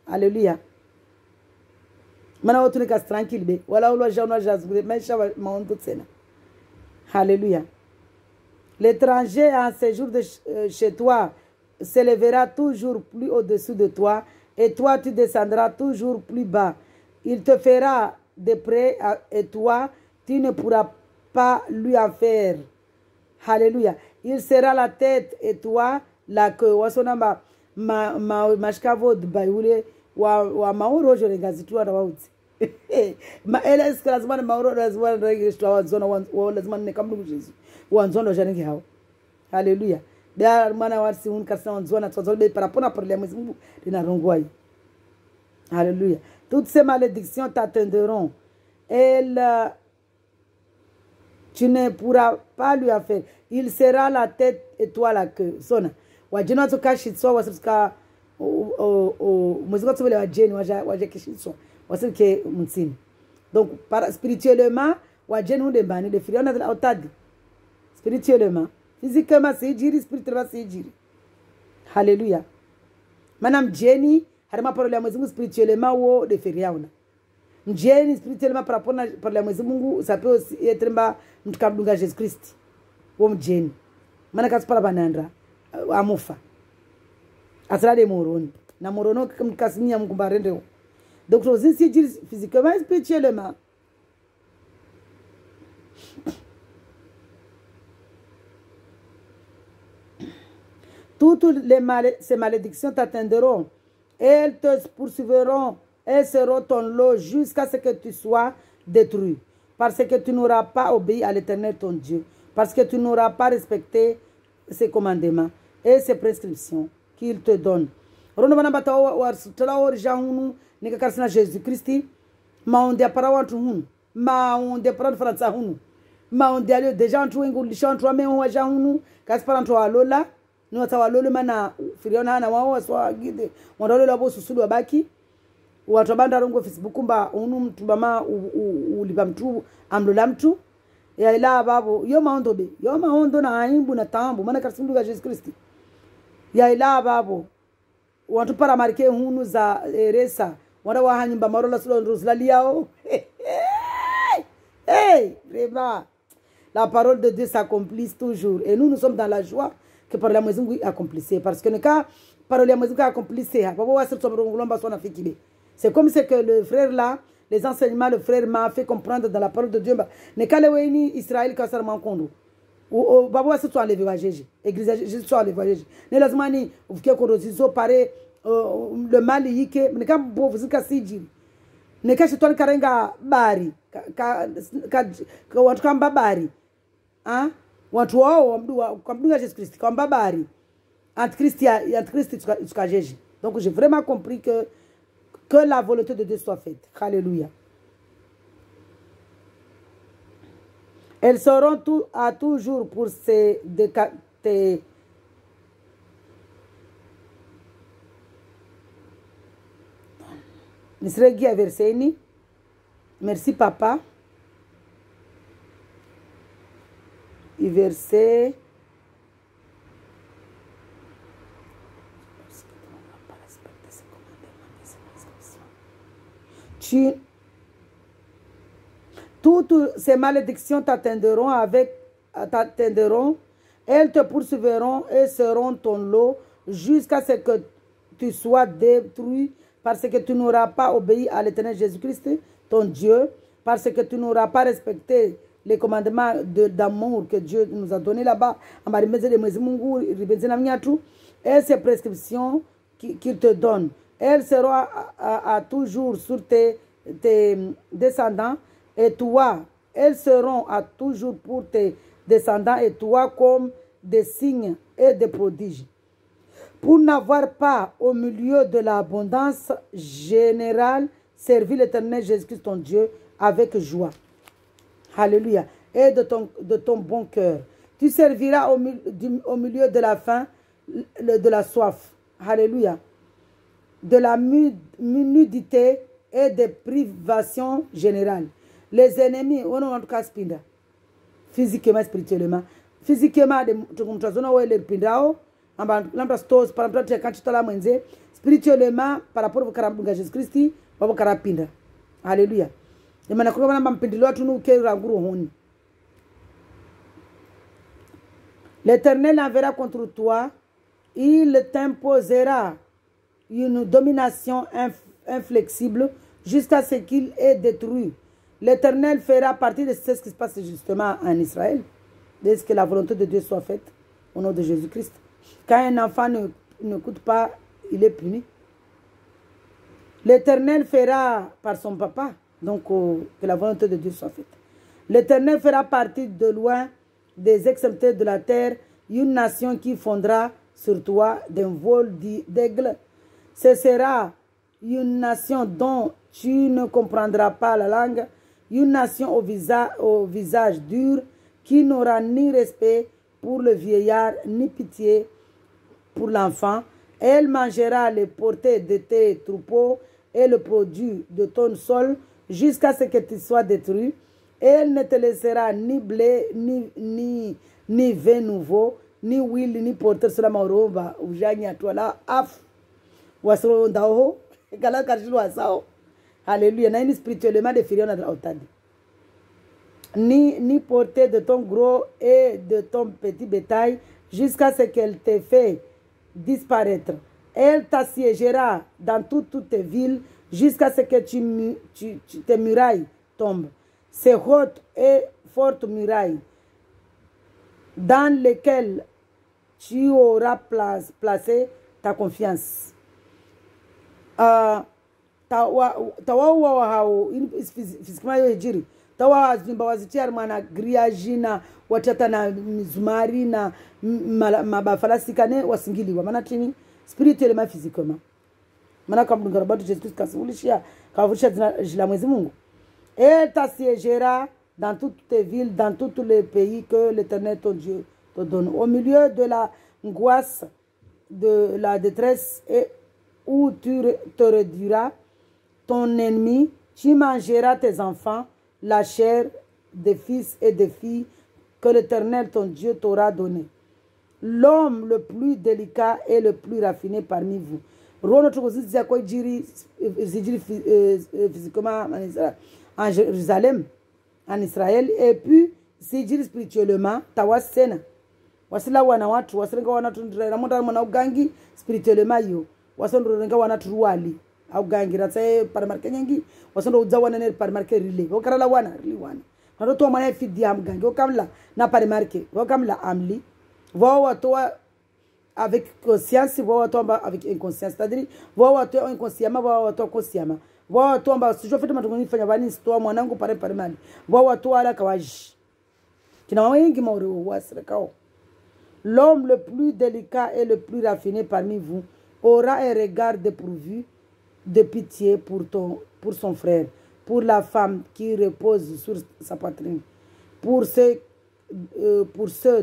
Alléluia. Alléluia. L'étranger en séjour chez toi s'élèvera toujours plus au-dessus de toi et toi tu descendras toujours plus bas. Il te fera de près et toi tu ne pourras pas lui en faire. Alléluia. Il sera la tête et toi la queue. Wasonamba mashkavo bayule wa mauro jore gazitu wa wauti. Ma ela iska lazima mauro lazima ndio wazona lazima nikamdu Yesu. Wanzona janiki hao. Alléluia. Dia mana warsi un karsa wanzona tsozobe para pona problème Mungu linarongwai. Alléluia. Toutes ces malédictions t'atteindront. Tu ne pourras pas lui en faire. Il sera la tête et toi la queue. Sona. Wajina to kashitswa wasifika muzika tsobele wajeni waje kishitswa. Wasifike mutsini. Donc spirituellement wajeni unde bani de firiona de autadi. Spirituellement, physiquement c'est jiri, spirituellement c'est jiri. Alléluia. Manam jeni harima parole ya Mwenyezi Mungu spirituellement wo de firiona. Mjeni spirituellement par rapport à Mwenyezi Mungu ça peut aussi être mba mtukabdunga Jésus Christ. Wo mjeni. Mana kasipara banandra amufa. Asala de moroni. Na morono mkasinya mkumbarende. Donc aussi si jiri physiquement spirituellement. Toutes ces malédictions t'atteindront. Elles te poursuivront. Elles seront ton lot jusqu'à ce que tu sois détruit. Parce que tu n'auras pas obéi à l'Éternel ton Dieu. Parce que tu n'auras pas respecté ses commandements et ses prescriptions qu'il te donne. Jésus-Christ, maonde para watu hunu, maonde para Fransa hunu, maonde alio deja antu engulisha antu ame waja hunu, kaspara antu alola, nuata walolo mana firiona na wao waswa gide, wandolo labo susulu wabaki, watu banda rongo Facebook mba hunu mtu mama ulipa mtu amlola mtu, ya ila babo yo maondo na aimbu na tambu, mana karsindu ga Jesus-Christ. Ya ila babo watu para marke hunu za resa. Wanda wahanyimba marola sulondrus liao. Hey, vraiment. La parole de Dieu s'accomplisse toujours. Et nous sommes dans la joie que par la maison accomplisse. Parce que le cas, par la maison accomplisse, c'est comme c'est que le frère là, les enseignements, le frère m'a fait comprendre dans la parole de Dieu. Ne kaleweni Israël kasarman kondo. Ou babo se soit enlevé à Jésus. Église Jésus soit enlevé à Jésus. Ne lazimani ufikie kondo zizo pare le mal yike ne ka bovu zika siji ne ka shetani karenga bari ka watu kamba bari watu wao kumdunga Jésus Christ kamba bari antichrist jusqu'à Jésus. Donc j'ai vraiment compris que la volonté de Dieu soit faite. Alléluia. Elles seront toujours pour ces décatés. Nisregi a verseni. Merci papa. Il versait. Toutes ces malédictions t'atteindront, elles te poursuivront et seront ton lot jusqu'à ce que tu sois détruit parce que tu n'auras pas obéi à l'Éternel Jésus-Christ, ton Dieu, parce que tu n'auras pas respecté les commandements d'amour que Dieu nous a donnés là-bas, et ces prescriptions qu'il te donne. Elles seront à toujours sur tes descendants et toi. Elles seront à toujours pour tes descendants et toi comme des signes et des prodiges. Pour n'avoir pas au milieu de l'abondance générale servi l'Éternel Jésus-Christ ton Dieu avec joie. Alléluia. Et de ton bon cœur. Tu serviras au milieu de la faim, de la soif. Alléluia. De la nudité et des privations générales. Les ennemis, on a en tout cas spinda. Physiquement, spirituellement. Physiquement, spirituellement, par rapport à Jésus-Christ, on va pinda. Alléluia. L'Éternel enverra contre toi, il t'imposera une domination inflexible jusqu'à ce qu'il ait détruit. L'Éternel fera partie de ce qui se passe justement en Israël, dès que la volonté de Dieu soit faite au nom de Jésus-Christ. Quand un enfant n'écoute pas, il est puni. L'Éternel fera par son papa, donc que la volonté de Dieu soit faite. L'Éternel fera partie de loin des extrémités de la terre, une nation qui fondra sur toi d'un vol d'aigle. Ce sera une nation dont tu ne comprendras pas la langue, une nation au visage dur, qui n'aura ni respect pour le vieillard, ni pitié pour l'enfant. Elle mangera les portées de tes troupeaux et le produit de ton sol jusqu'à ce que tu sois détruit. Elle ne te laissera ni blé, ni vin nouveau, ni huile, ni porter sur la maroba, ou janya toila, af, waso ndao, kala karjulu wasao. Alléluia. Na une spirituellement de firion na otadi. Ni porter de ton gros et de ton petit bétail jusqu'à ce qu'elle te fait disparaître. Elle t'assiégera dans toutes tes villes jusqu'à ce que tes murailles tombent. Ces hautes et fortes murailles dans lesquelles tu auras placé ta confiance. Physiquement yojiri tawa zimbawazitiar mana griaji na watata na mizumari na mabafalastikane wasingiliwa maana tini spirituellement physiquement maana kama mngarabatu Jésus Christ kasivulishia kavulisha jina Mwenyezi Mungu. Et t'assiégera dans toutes tes villes, dans tous les pays que l'Éternel ton Dieu te donne. Au milieu de l'angoisse, de la détresse, et où tu te réduiras ton ennemi, tu mangeras tes enfants, la chair des fils et des filles que l'Éternel ton Dieu t'aura donné. L'homme le plus délicat et le plus raffiné parmi vous. Physiquement en Jérusalem, en Israël, et puis si jiri spirituellement tawasena wasila wana watu wasirenga wana tundira munda mwana ugangi spirituellement yo wasondo renga wana truwali au gangi ratse par marke nyangi wasondo udzawana ne par marke rile okarala wana rile wana nado to mwana fidi am gangi okamla na par marke okamla amli vo watu avec conscience vo watu avec inconscience, c'est-à-dire vo watu inconsciemment vo watu consciemment watu ambao sio fete matunguni fanya bani stoa mwanangu pare mali watu ala kawaji kina wengi mauri wasrekao. L'homme le plus délicat et le plus raffiné parmi vous aura un regard dépourvu de pitié pour son frère, pour la femme qui repose sur sa poitrine, pour ceux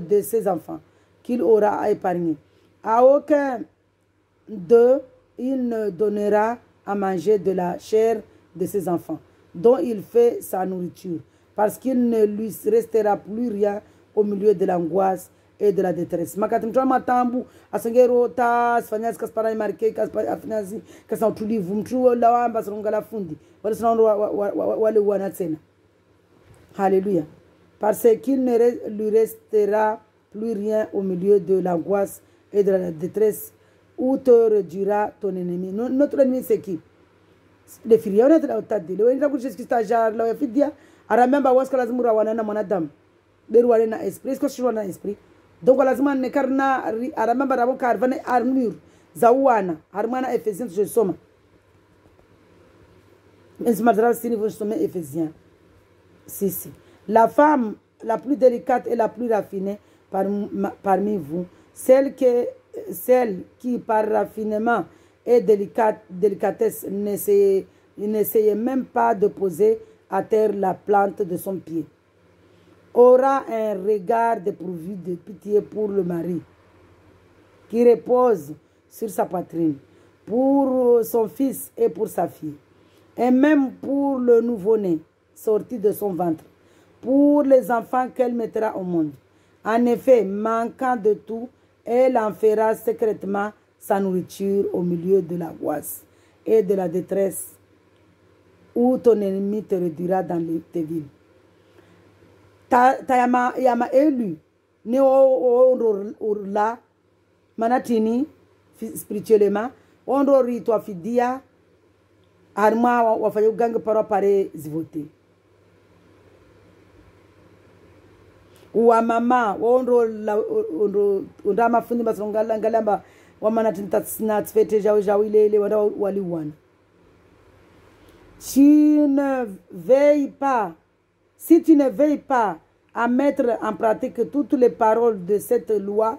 de ses enfants qu'il aura à épargner. À aucun d'eux il ne donnera à manger de la chair de ses enfants, dont il fait sa nourriture, parce qu'il ne lui restera plus rien au milieu de l'angoisse et de la détresse. Makatimtoa matambu asengero ta sfanyasi kaspara marke kasfanyasi kasna utulivu mtu lawamba songa la fundi wale sono wale wana tena. Alléluia. Parce qu'il ne lui restera plus rien au milieu de l'angoisse et de la détresse où te réduira ton ennemi. Notre ennemi c'est qui? Le filion de la otadi. Le wenda kuchis kistajar la fidia aramemba waska lazima rawana na mwanadamu. Beru wale na esprit, est-ce que je na esprit? Donc lazima nekarna aramemba rabo karvane armure zawana harmana Ephésiens je soma. Est-ce madras si niveau sommet Ephésiens. Si. La femme la plus délicate et la plus raffinée parmi vous, celle qui par raffinement et délicatesse n'essayait même pas de poser à terre la plante de son pied, aura un regard dépourvu de pitié pour le mari qui repose sur sa poitrine, pour son fils et pour sa fille, et même pour le nouveau-né sorti de son ventre, pour les enfants qu'elle mettra au monde. En effet, manquant de tout, elle en fera secrètement sa nourriture au milieu de l'angoisse et de la détresse, où ton ennemi te réduira dans tes villes. Yama élu ne orla manatini spirituellement ondo rito afidia arma wafanya uganga para pare zivote wa mama ondo ndama fundi basongala ngalamba wamana tintatsina tsfete jawo ilele wali wana. Si tu ne veilles pas à mettre en pratique toutes les paroles de cette loi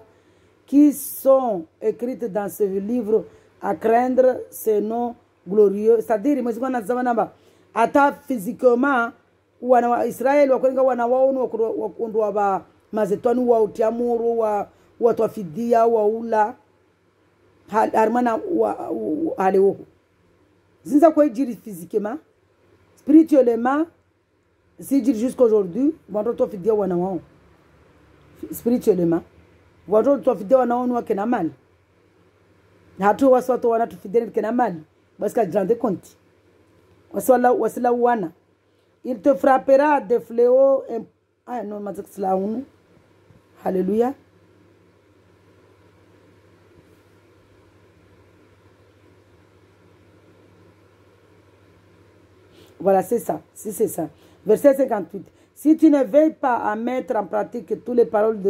qui sont écrites dans ce livre, à craindre ce nom glorieux. C'est-à-dire, ata physiquement, wana wa Israel wakwenga wana waonu wakundwa ba mazetwani wa utiamuru wa watu wafidia wa ula harmana wa halewo. Zinza kwa jiri physiquement, spirituellement, si jiri jusqu'aujourd'hui, watu wafidia wana wao. Spirituellement, watu wafidia wana wao wa kena mali. Hatu watu wanatufidia kena mali. Parce qu'à grande compte. Wasila wana. Il te frappera de fléaux. Ah non, ma cela uno. Alléluia. Voilà, c'est ça. C'est ça. Verset 58. Si tu ne veilles pas à mettre en pratique toutes les paroles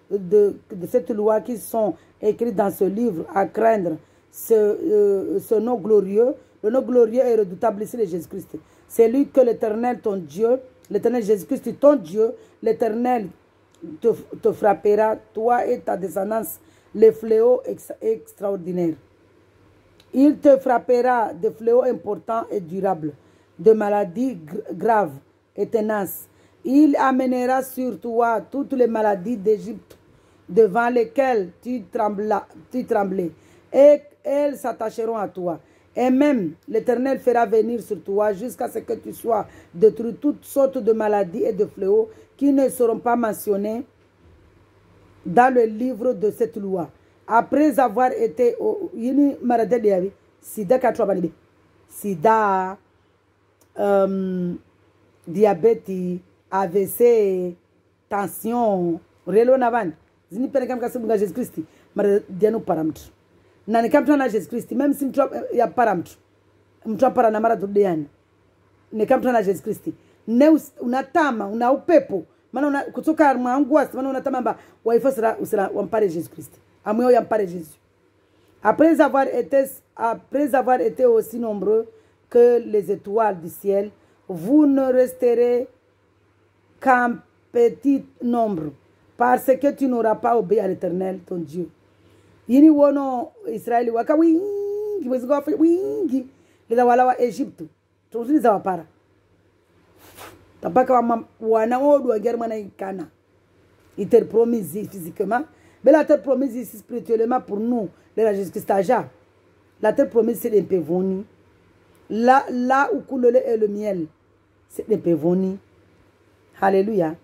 de cette loi qui sont écrites dans ce livre, à craindre ce nom glorieux, le nom glorieux et redoutable ici de Jésus-Christ. C'est lui que l'Éternel, ton Dieu, l'Éternel Jésus-Christ, ton Dieu, l'Éternel te frappera, toi et ta descendance, les fléaux extraordinaires. Il te frappera de fléaux importants et durables, de maladies graves et tenaces. Il amènera sur toi toutes les maladies d'Égypte, devant lesquelles tu tremblais, et elles s'attacheront à toi. Et même l'Éternel fera venir sur toi jusqu'à ce que tu sois détruit toutes sortes de maladies et de fléaux qui ne seront pas mentionnés dans le livre de cette loi. Après avoir été yini maradeli sida katrobani sida diabète, AVC, tension, relo navan zini pere kam kasubunga Jésus Christ maradiano paramètre. Na nikamtana na Jésus Christ même si mtu ya paramtu mtu para na mara tudiana nikamtana na Jésus Christ ne unatama una upepo maana kutoka mwangwasi maana unatama mba waifosira usira wampare Jésus Christ amwe yampare Jésus après avoir été aussi nombreux que les étoiles du ciel, vous ne resterez qu'un petit nombre parce que tu n'auras pas obéi à l'Éternel ton Dieu. Yini wono Israeli waka wingi wezigo wingi lila wala wa Egypte tuliza wapara tabaka wana odu wa germana ikana iter promise physiquement mais la terre promise ici spirituellement pour nous la Jésus-Christ aja la terre promise c'est un peu voni là où coule le lait et le miel c'est un peu voni. Alléluia.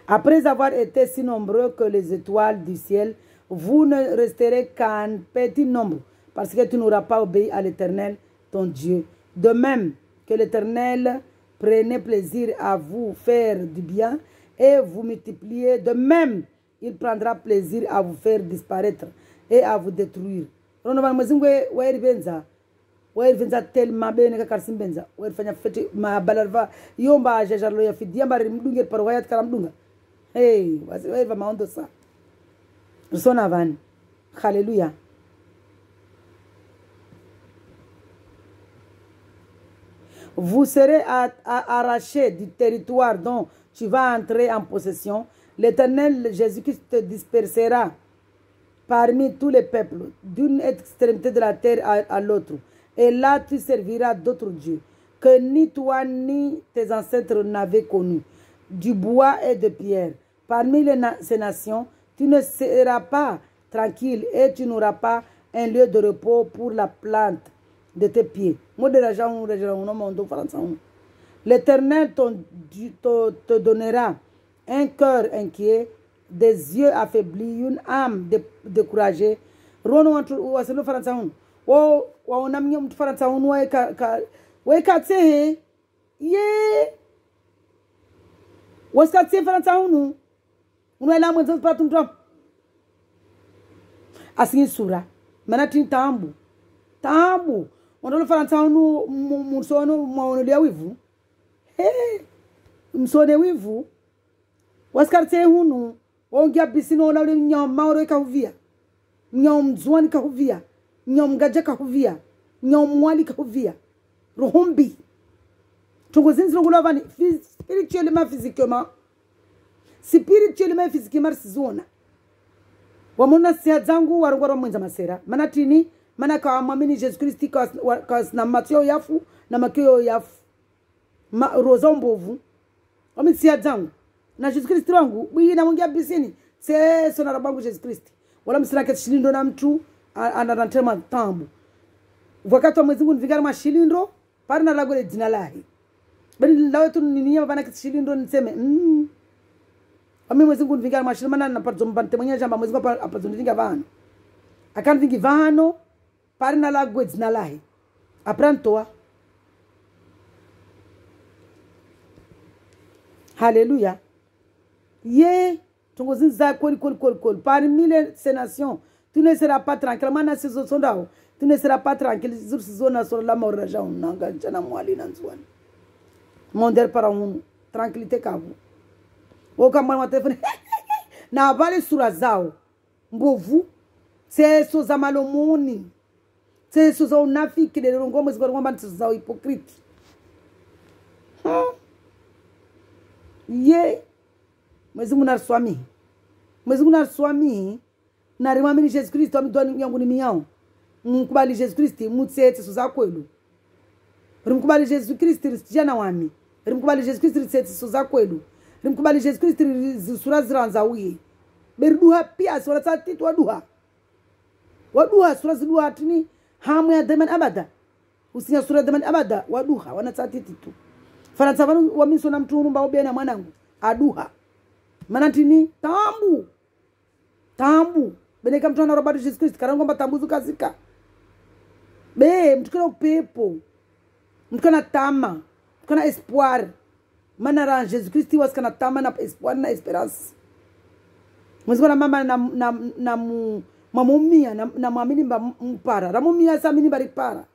Après avoir été si nombreux que les étoiles du ciel, vous ne resterez qu'un petit nombre, parce que tu n'auras pas obéi à l'Éternel, ton Dieu. De même que l'Éternel prenait plaisir à vous faire du bien et vous multiplier, de même, il prendra plaisir à vous faire disparaître et à vous détruire. Wairvenza tellement bene kakarsim benza wairfanya fete ma balarva yomba jajarlo ya fidia mbari mdunge parwayat karam dunga. Hey, wairva maondo sa rusona van. Hallelujah. Vous serez arrachés du territoire dont tu vas entrer en possession. L'Éternel Jésus-Christ te dispersera parmi tous les peuples, d'une extrémité de la terre à l'autre. Et là, tu serviras d'autres dieux que ni toi ni tes ancêtres n'avaient connus, du bois et de pierre. Parmi ces nations, tu ne seras pas tranquille et tu n'auras pas un lieu de repos pour la plante de tes pieds. L'Éternel te donnera un cœur inquiet, des yeux affaiblis, une âme découragée. Oh, waonamnya mtu Faransa unu weka tsehe ye waska tse Faransa unu unwela mwenzo patu mtu Asini sura. Manati tambu. Tambu. Ondolo Faransa unu musono mwaonolia wivu. Hey. Msone wivu. Waskarte hunu. Ongia bisino ona ule nyom mauro kahuvia. Nyom mzuani kahuvia. Nyom gaja kahuvia. Nyom mwali kahuvia. Rohombi. Tungozinzi longulovani. Spirituellement, physiquement. Spirituellement, physiquement, sizona. Wamona siya zangu warungwa mwenza masera. Manatini. Mana kwa mwamini Jesu Kristi kwa na matio yafu. Na makio yafu. Roza mbovu. Wamini siya zangu. Na Jesu Kristi wangu. Wii na mungia bisini. Seso na rabangu Jesu Kristi. Wala msina kati shilindo na mtu. Anarantema tambu. Wakati wa mwezi mungu nifigara mashilindo. Pari na lagole jina lahi. Bani lawe tu ninia mabana kati shilindo niseme. Wami mwezi mungu nifigara mashilindo. Mana na parzo mbante mwenye jamba mwezi mungu apazo nitinga vano. Akani vingi vano. Pari na lagole jina lahi. Aprantoa. Hallelujah. Ye. Tungo zinza koli. Parmi ces nations. Tu ne seras pas tranquille. Mana sizo sondao. Tu ne seras pas tranquille. Zona sur la mort raja unanga jana mwali na nzuani. Monder para unu. Tranquilité kavu. Woka mwana telefone. Na vale sura zao. Mbovu. Seso za malomuni. Seso za unafiki. Lero ngomwe zibarungwa seso za hipokriti. Ye. Mwezi muna swami. Mwezi muna swami. Na rimamini Jesus Kristo amidwani yangu ni miyao. Mkubali Jesus Kristo mutsetse suza kwelu. Rimkubali Jesus Kristo jana wami. Rimkubali Jesus Kristo tsetse suza kwelu. Rimkubali Jesus Kristo sura ziranza uye. Berduha pia sura tsati waduha. Waduha sura ziduha tini hamu ya daman abada. Usinya sura daman abada waduha wana tsati titu. Faransa vanu wamiso na mtu rumba obia na mwanangu aduha. Manatini tambu. Beneka mtu anarobatu Jesus Kristo karango mba tambuzu kazika. Mtukana upepo. Mtukana tama. Mtukana espoir. Manara Jesus Kristo waskana tama na espoir na esperance. Mweziko na mama na mamumia na mwamini mba mpara. Ramumia sa mini bari para.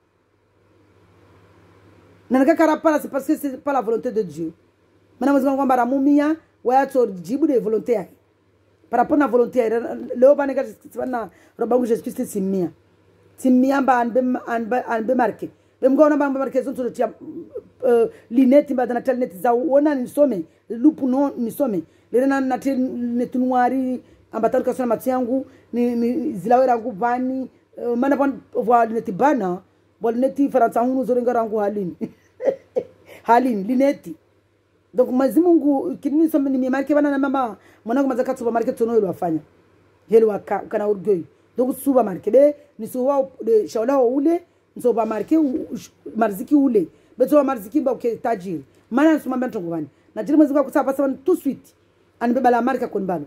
Nanaka karapara c'est parce que c'est pas la volonté de Dieu. Mana mweziko na ramumia waya to jibu de volonté yake. Par rapport à la volonté, le haut banéga na robangu Jésus Christ simia. Simia ba anbe marqué. Même quand on a marqué sur le tia linette ba na tel net za ona ni some lupu no ni some. Le na tel net noiri ambatalo kasona matiangu ni zilawera ngu bani mana pon voir net bana bol neti faransa hunu zorenga rangu halini. Halini lineti. Donc mazimungu kidini sombe ni marke bana na mama mwanangu mazaka supermarket tono ile wafanya helo kana urgoi donc supermarket ni suwa de shaula ule supermarket marziki ule beto marziki ba ke tajiri mana nsuma mbento ngubani na jiri mwezi kwa kusapa saban tout suite anibeba la marka konbalo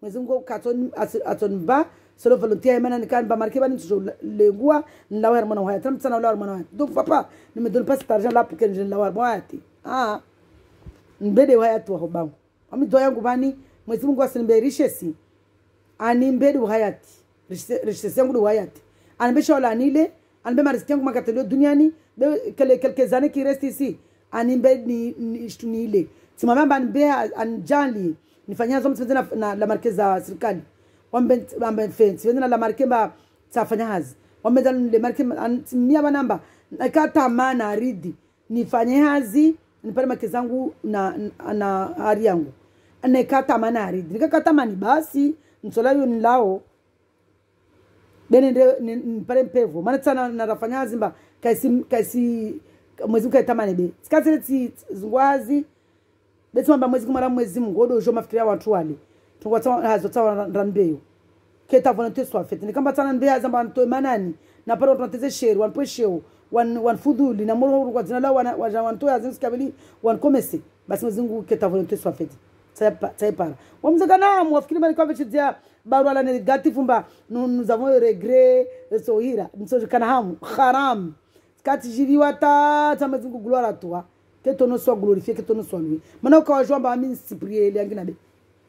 mwezi ngo katon atonba solo volontaire mana ni kan ba marke bani toujours lengua nlawar mwana haya tam sana lawar mwana donc papa ne me donne pas cet argent là pour que je lawar mwati mbede wayatu wa hobangu amido yangu bani mwezi mungu asinimbe richesi animbede wayati richesi yangu wayati anbe shola anile anbe mariziki yangu makatelio duniani be quelques années qui restent ici animbe ni shtunile simama anbe anjali nifanyia zote na la markeza serikali wambe fence wenda la markeba tafanya hazi wambe le markeba mia banamba nakata mana ridi nifanye hazi nipale makezangu na hari yangu anekata manari nikakata mani basi nsolayo nilao bene nipale mpevo maana sana narafanya zimba kaisi mwezi mkatamane be sikazile zingwazi besi mamba mwezi kumara mwezi ngodo jo mafikiria watu wale tungwata hazo tawa rambeyo keta volonté soit faite nikamba sana mbea zamba ntoe manani na pale tunateze sheri wanpoe sheo wan fuduli na moro kwa zina la wantoa azinsi kabili wan komese basi mzingu keta volonté soit faite ça para wamzakana mwafikiri bali kwa vichia barua la négatif mba nous avons regret sohira nsojikana hamu haram kati jiriwa ta mzingu gloire à toi que ton nom soit glorifié que ton nom soit loué maintenant quand je vois ba min prier les angina be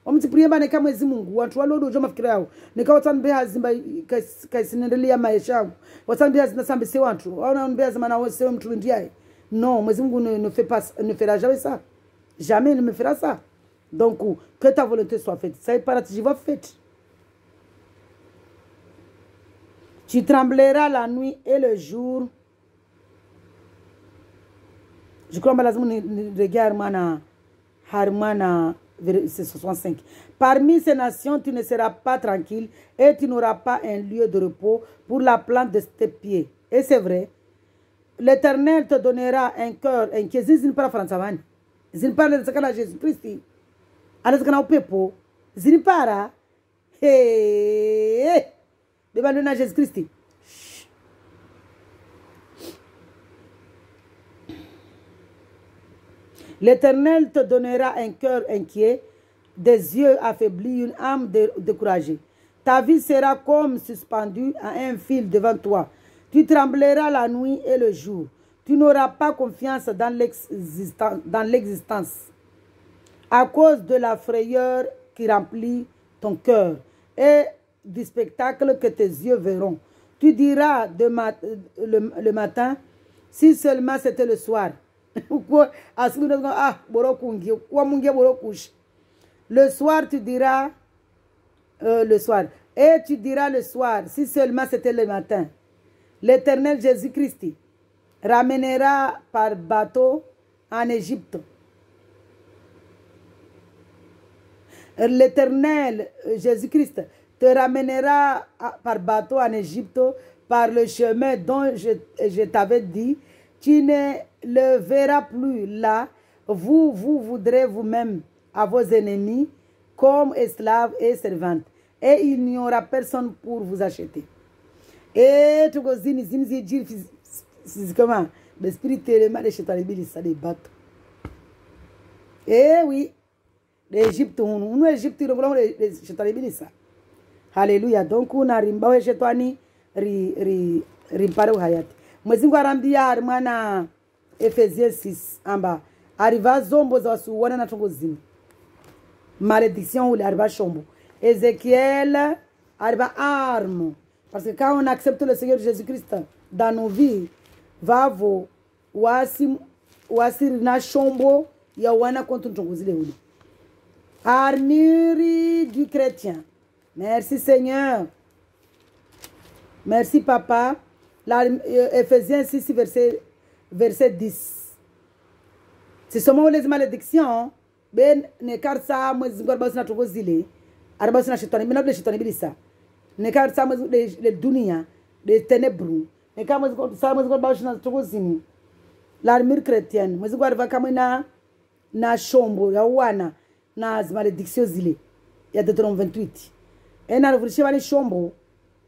omtipriye bane kama Mwenyezi Mungu watu walodo jo mafikira yao nikawatambia hazimba kaisinendelea maisha yangu watambia zinasambe si watu wanaambia zamana wao mtu ndiye non Mwenyezi Mungu ne fait pas ne fera jamais ça jamais il ne me fera ça donc que ta volonté soit faite ça est pas tu vas faite tu trembleras la nuit et le jour. Je crois que lazima regarde mana Harmana verset 65. Parmi ces nations, tu ne seras pas tranquille et tu n'auras pas un lieu de repos pour la plante de tes pieds. Et c'est vrai. L'Éternel te donnera un cœur inquiet. Zin para français. Zin para de sakala Jésus-Christ. Alas kana upepo. Zin para. Hey. Devant Jésus-Christ. L'Éternel te donnera un cœur inquiet, des yeux affaiblis, une âme découragée. Ta vie sera comme suspendue à un fil devant toi. Tu trembleras la nuit et le jour. Tu n'auras pas confiance dans l'existence à cause de la frayeur qui remplit ton cœur et du spectacle que tes yeux verront. Tu diras le matin, si seulement c'était le soir. Le soir, tu diras le soir. Et tu diras le soir, si seulement c'était le matin. L'Éternel Jésus-Christ ramènera par bateau en Égypte. L'Éternel Jésus-Christ te ramènera par bateau en Égypte par le chemin dont je t'avais dit. Tu ne le verras plus là. Vous voudrez vous-même à vos ennemis comme esclaves et servantes. Et il n'y aura personne pour vous acheter. Et tu vas dire physiquement, mais spirituellement, les chétans, ça les battent. Eh oui, l'Égypte, nous, l'Égypte, les chétans, ça. Alléluia. Donc, on a rimba chez toi, rimpare hayati. Mwezi Mungu arambia Harmana Ephésiens 6 amba arriva zombo za wasuwana na tongozini malédiction ou arriva chombo. Ézéchiel arriva arme parce que quand on accepte le Seigneur Jésus-Christ dans nos vies vavo wasi na chombo ya wana contre tongozile uli armure du chrétien. Merci Seigneur, merci Papa. Ephésiens 6, verset 10. C'est seulement les malédictions. Ben, ne karsa mwezi ngor basina togozile. Arabasina shetani, mina ble shetani bilisa. Ne karsa mwezi le dunia, les ténèbres. Ne karsa mwezi ngor basina togozini. L'armure chrétienne, mwezi ngor va kama na shombo ya wana na malédiction zile. Ya Deutéronome 28. Et na revolution wali shombo.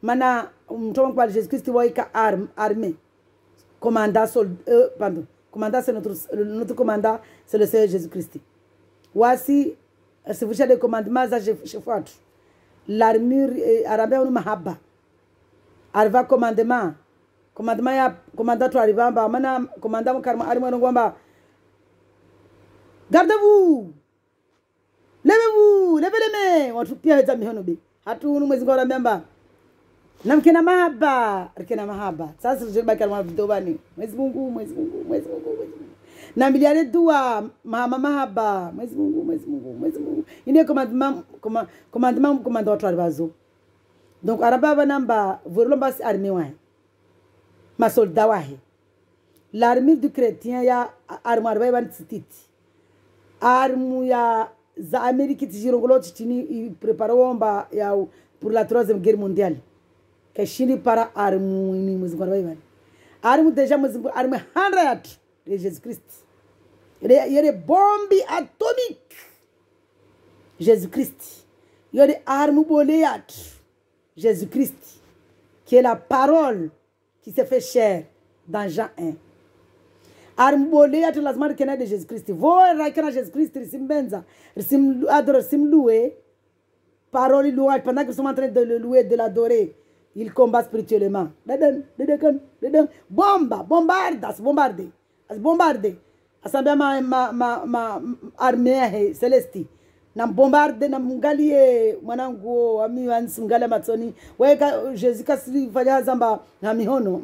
Mana mtoto kwa Jésus-Christ waika armée. Commandant pardon. Commandant c'est notre commandant, c'est le Seigneur Jésus-Christ. Voici si vous cherchez les commandements à chef l'armure arabe ou mahaba. Arva commandement ya commandant tu arriva ba mana commandant karma armée ngomba. Gardez-vous. Levez-vous, levez les mains. Watu pia heza mihono bi. Hatu mwezi ngora memba. Namkena mahaba. Sasa tunabaki kama vidobani. Mwezi Mungu. Na miliare dua mahaba. Mwezi Mungu. Ine commandement watu alibazo. Donc araba namba vorlomba si armée wa. Ma soldat wa. L'armée du chrétien ya arme arba ban titi. Armu ya za Amérique tijirongolo tini préparomba ya pour la 3e guerre mondiale. Que chini para armu ni muzingwa baiban armu deja muzingwa armu 100 de Jésus-Christ. Il y a des bombes atomiques. Jésus-Christ. Il y a des armes boléates. Jésus-Christ. Qui est la parole qui s'est fait chair dans Jean 1. Armes boléates las marques de Jésus-Christ. Voi rakena Jésus-Christ risimbenza. Risim adore risim louer. Parole louage pendant qu'ils sont en train de le louer, de l'adorer. Il combat spirituellement. Bombarde. Asambia ma armée céleste. na bombarde na mungalie mwanangu ami wansingala matsoni weka Jésus kasili fanya zamba na mihono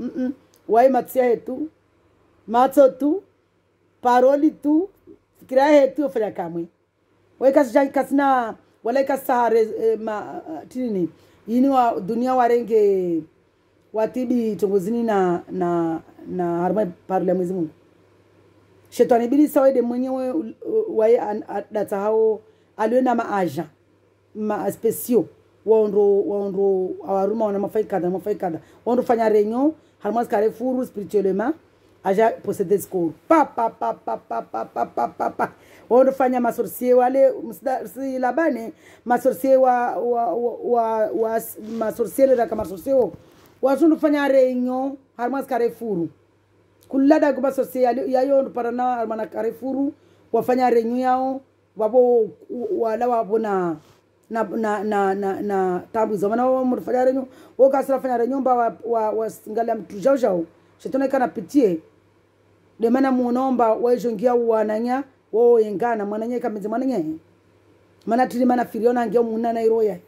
wai matsia yetu matso tu paroli tu fikira yetu fanya kamwe weka kasina wala kasahare tini yini wa dunia warenge watibi tongozini na harma parle Mwenyezi Mungu shetani bili sawa mwenyewe wai data hao aliona maaja ma spéciaux wondro awaruma wana mafaikada wondro fanya réunion harmas carrefour spirituellement aja posséder score pa wondro fanya masorcier wale si labane masorcier wa masorcier la kama sorcier wazundu fanya réunion harmas carrefour kulada kwa masorcier yayo parana harmana carrefour wafanya réunion yao wapo wala wapo na tabu zamana wa mfanya renyo woka sala fanya renyo mba wa singala mtu jao shetani kana pitie de mana munomba wa jongia wananya wo yengana mwananya kameze mwananya mana tili mana firiona ngeo munana iroya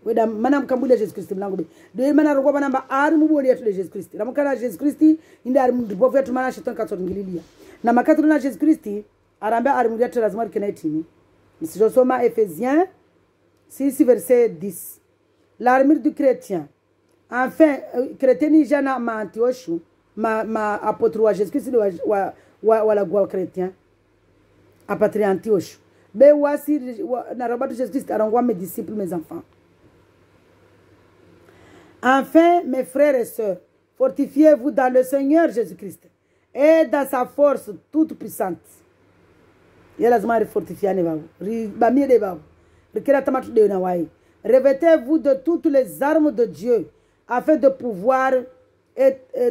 weda mana mkambule Jesus Christ mlango be de mana rogo bana mba ari muboli ya tule Jesus Christ ramukana Jesus Christ inda ari mdibofu ya tumana shetani katsongililia na makatulu na Jesus Christ arambia arimulia lazima kenetini nisijosoma Ephésiens 6 verset 10 l'armure du chrétien enfin chrétien jana ma Antioche ma apôtre wa Jésus Christ wa la gwa chrétien apatrie Antioche be wasi na rabatu Jésus Christ arangwa mes disciples mes enfants enfin mes frères et sœurs fortifiez-vous dans le Seigneur Jésus Christ et dans sa force toute puissante. Lazima fortifiane babu bamie de babu rikira tamatu de na wai revêtez-vous de toutes les armes de Dieu afin de pouvoir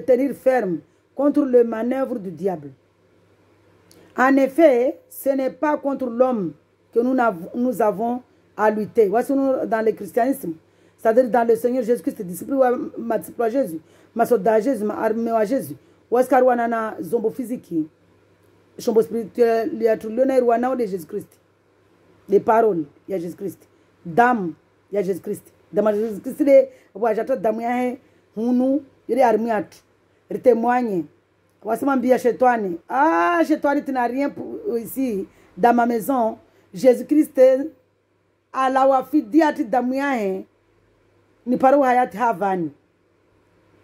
tenir ferme contre les manœuvres du diable. En effet, ce n'est pas contre l'homme que nous avons à lutter. Voici nous dans le christianisme, c'est-à-dire dans le Seigneur Jésus-Christ, disciple ma disciple à Jésus, ma soldat Jésus, ma armée à Jésus. Waskar wanana zombo physique. Chombo spirituel ya tulona wanao de Jésus Christ. Les paroles ya Jésus Christ. Dame ya Jésus Christ. Dame Jésus Christ de wajata damu ya hunu ile armée atu. Il témoigne. Wasema mbia shetani. Ah, shetani tu n'as rien ici dans ma maison. Jésus Christ ala wafidi ati damu ya ni paru hayati havani.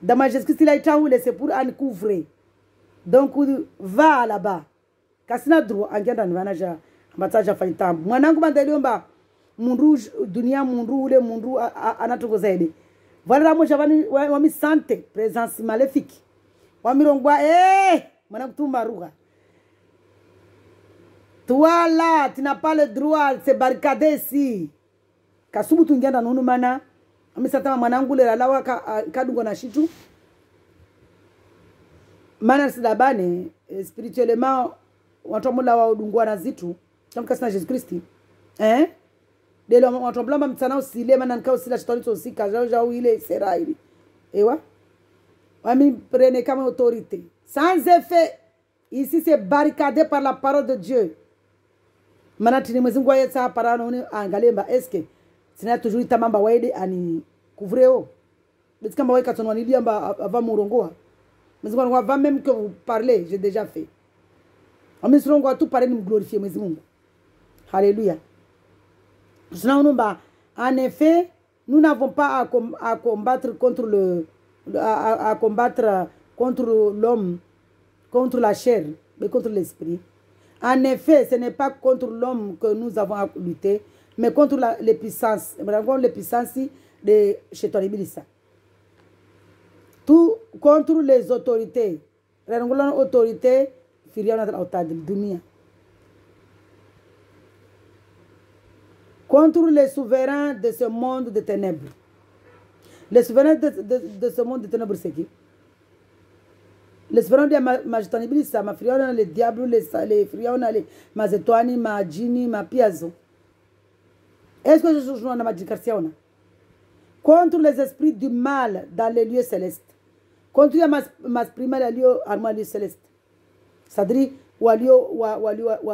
Dama Jésus Christ la itaoule c'est pour en couvrir. Donc va là-bas. Kasina droit angenda nivanaja mataja faitambu. Mwanangu mandaliomba mundu dunia mundu ule mundu anatuko zaidi. Vala moja wami sante présence maléfique. Wamirongwa mwanangu tumaruga. Toi là, tu n'as pas le droit de se barricader ici. Kasubu tungenda nunu mana. Ami satama mwanangu le lalawa kadungo na shitu. Mana sidabane spirituellement watu mula wa udungwa na zitu tamka sana Jésus Christ delo watu blamba mtsana usile mana nkao sila stori tosika jao ile sera ile ewa wami prene comme autorité sans effet ici c'est barricadé par la parole de Dieu mana tini mwezi ngwa yetsa parano ni angalemba eske sina toujours itamamba waide ani couvreo bitkamba waika tonwani liamba ava murongoa mais on va même que vous parlez, j'ai déjà fait. On va tout parler, nous glorifier, mes amis. Alléluia. En effet, nous n'avons pas à combattre contre l'homme, contre la chair, mais contre l'esprit. En effet, ce n'est pas contre l'homme que nous avons à lutter, mais contre les puissances. Les puissances de Chetonibilissa. Tout contre les autorités. Les autorités, contre les souverains de ce monde de ténèbres. Les souverains de ce monde de ténèbres, c'est qui? Les souverains de Majitanibilisa, ma friona, les diables, les friona, les mazetwani, ma jini, ma piazo. Est-ce que je joue dans ma dicarciona? Contre les esprits du mal dans les lieux célestes. Contre ma prima la lieu armoire céleste. C'est-à-dire, walio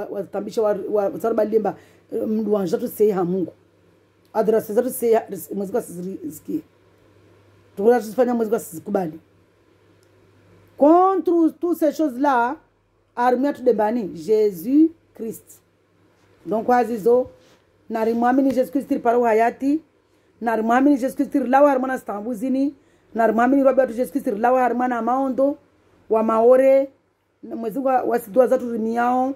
watambisha wa sarba limba mdu wanjatu sei ha Mungu adrasa zatu sei mwezi kwa siziki tukula tufanya mwezi kwa sizikubali contre toutes ces choses là armia tu debani Jésus Christ donc wazizo narimwamini Jésus Christ para hayati narimwamini Jésus Christ lawa harmana stambuzini narimwamini Robert Jésus Christ lawa harmana maondo wa maore mwezi wasidua zatu rimiao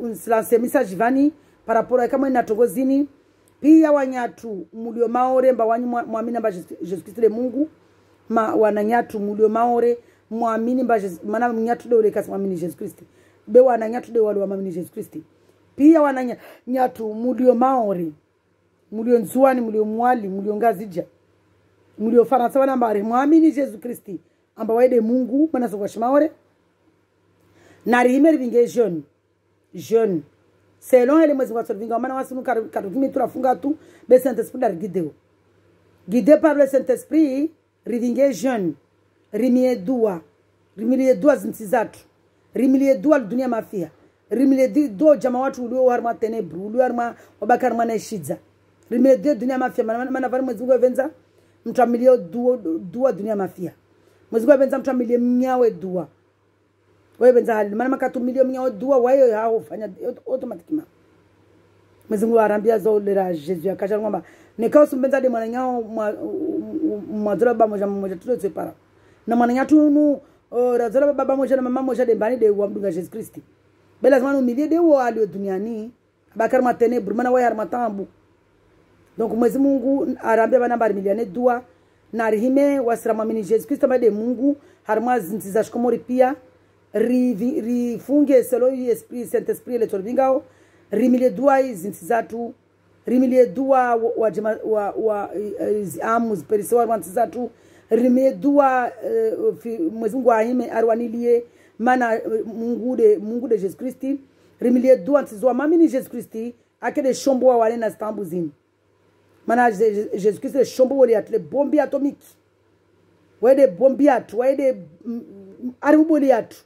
unsilanse message vani para pora kama inatogozini pia wanyatu mulio maore mba wanyu muamini mba Jésus Christ le Mungu wananyatu mulio maore muamini mba mana nyatu de kasi muamini Jésus Christ be wananyatu de wale muamini Jésus Christ pia wananyatu mulio maore mulio nzuani mulio mwali mulio ngazija mulio faransa wana mbare muamini Jésus Christ amba waide Mungu mana sokwa shimaore na rimer vinge jeune selon ele mwezi wa sorvinga mana wasunu karukimi turafunga tu be Saint-Esprit dar guidé par le Saint-Esprit rivinge jeune rimie dua zintzizatu rimilie dua dunia mafia rimilie do jama watu ulio harma tenebru ulio harma wabakar mana shidza rimilie dunia mafia mana vari mwezi wa venza mtamilie dua dunia mafia mwezi wa venza mtamilie mnyawe dua wewe benza hali mana makatu milioni mnyawe dua wayo hao fanya automatically mwezi wa arambia zo lera Jésus akaja ngomba nekao sumbenza de mwana nyao mwadroba baba moja tulo separa na mwana nyatu nu razora baba moja na mama moja de bani de wa mdunga Jésus Christ bela zamanu milie de wo alio duniani bakar matene burmana wa har matambu donc mwezi Mungu arambia bana bari milioni dua na rihime wasira mini Jésus Christ ba de Mungu harma zintiza shikomori pia rifunge selo esprit Saint-Esprit le torbingao rimilie dua zintzizatu rimilie dua wa amus perisewa wantzizatu rimilie dua mwezi Mungu ahime arwanilie mana Mungu de Jésus Christ rimilie dua ntizwa mamini Jésus Christ akede shombo wa wale na stambuzini mana Jésus Christ shombo wale atle bombi atomique wede bombi atu wede arubuli atu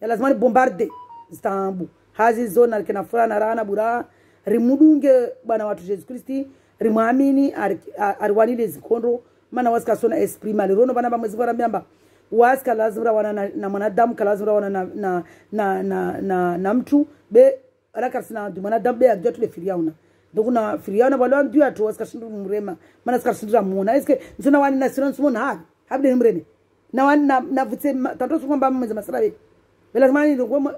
ya lazima bombarde Istanbul hazi zona kina furana rana bura rimudunge bwana watu Jésus Christ rimwamini arwanile zikondo mana wasika sona esprit malirono bana ba mwezi kwa rambiamba wasika lazima wana na mwanadamu lazima wana na mtu be alaka sina mwanadamu be ajua tule firiauna donc na firiauna balo ndio atu wasika shindu mrema mana sika shindu muona eske nzona wani na sinon sumona habde mreme na wani na vutse tanto kwamba mwezi masarabe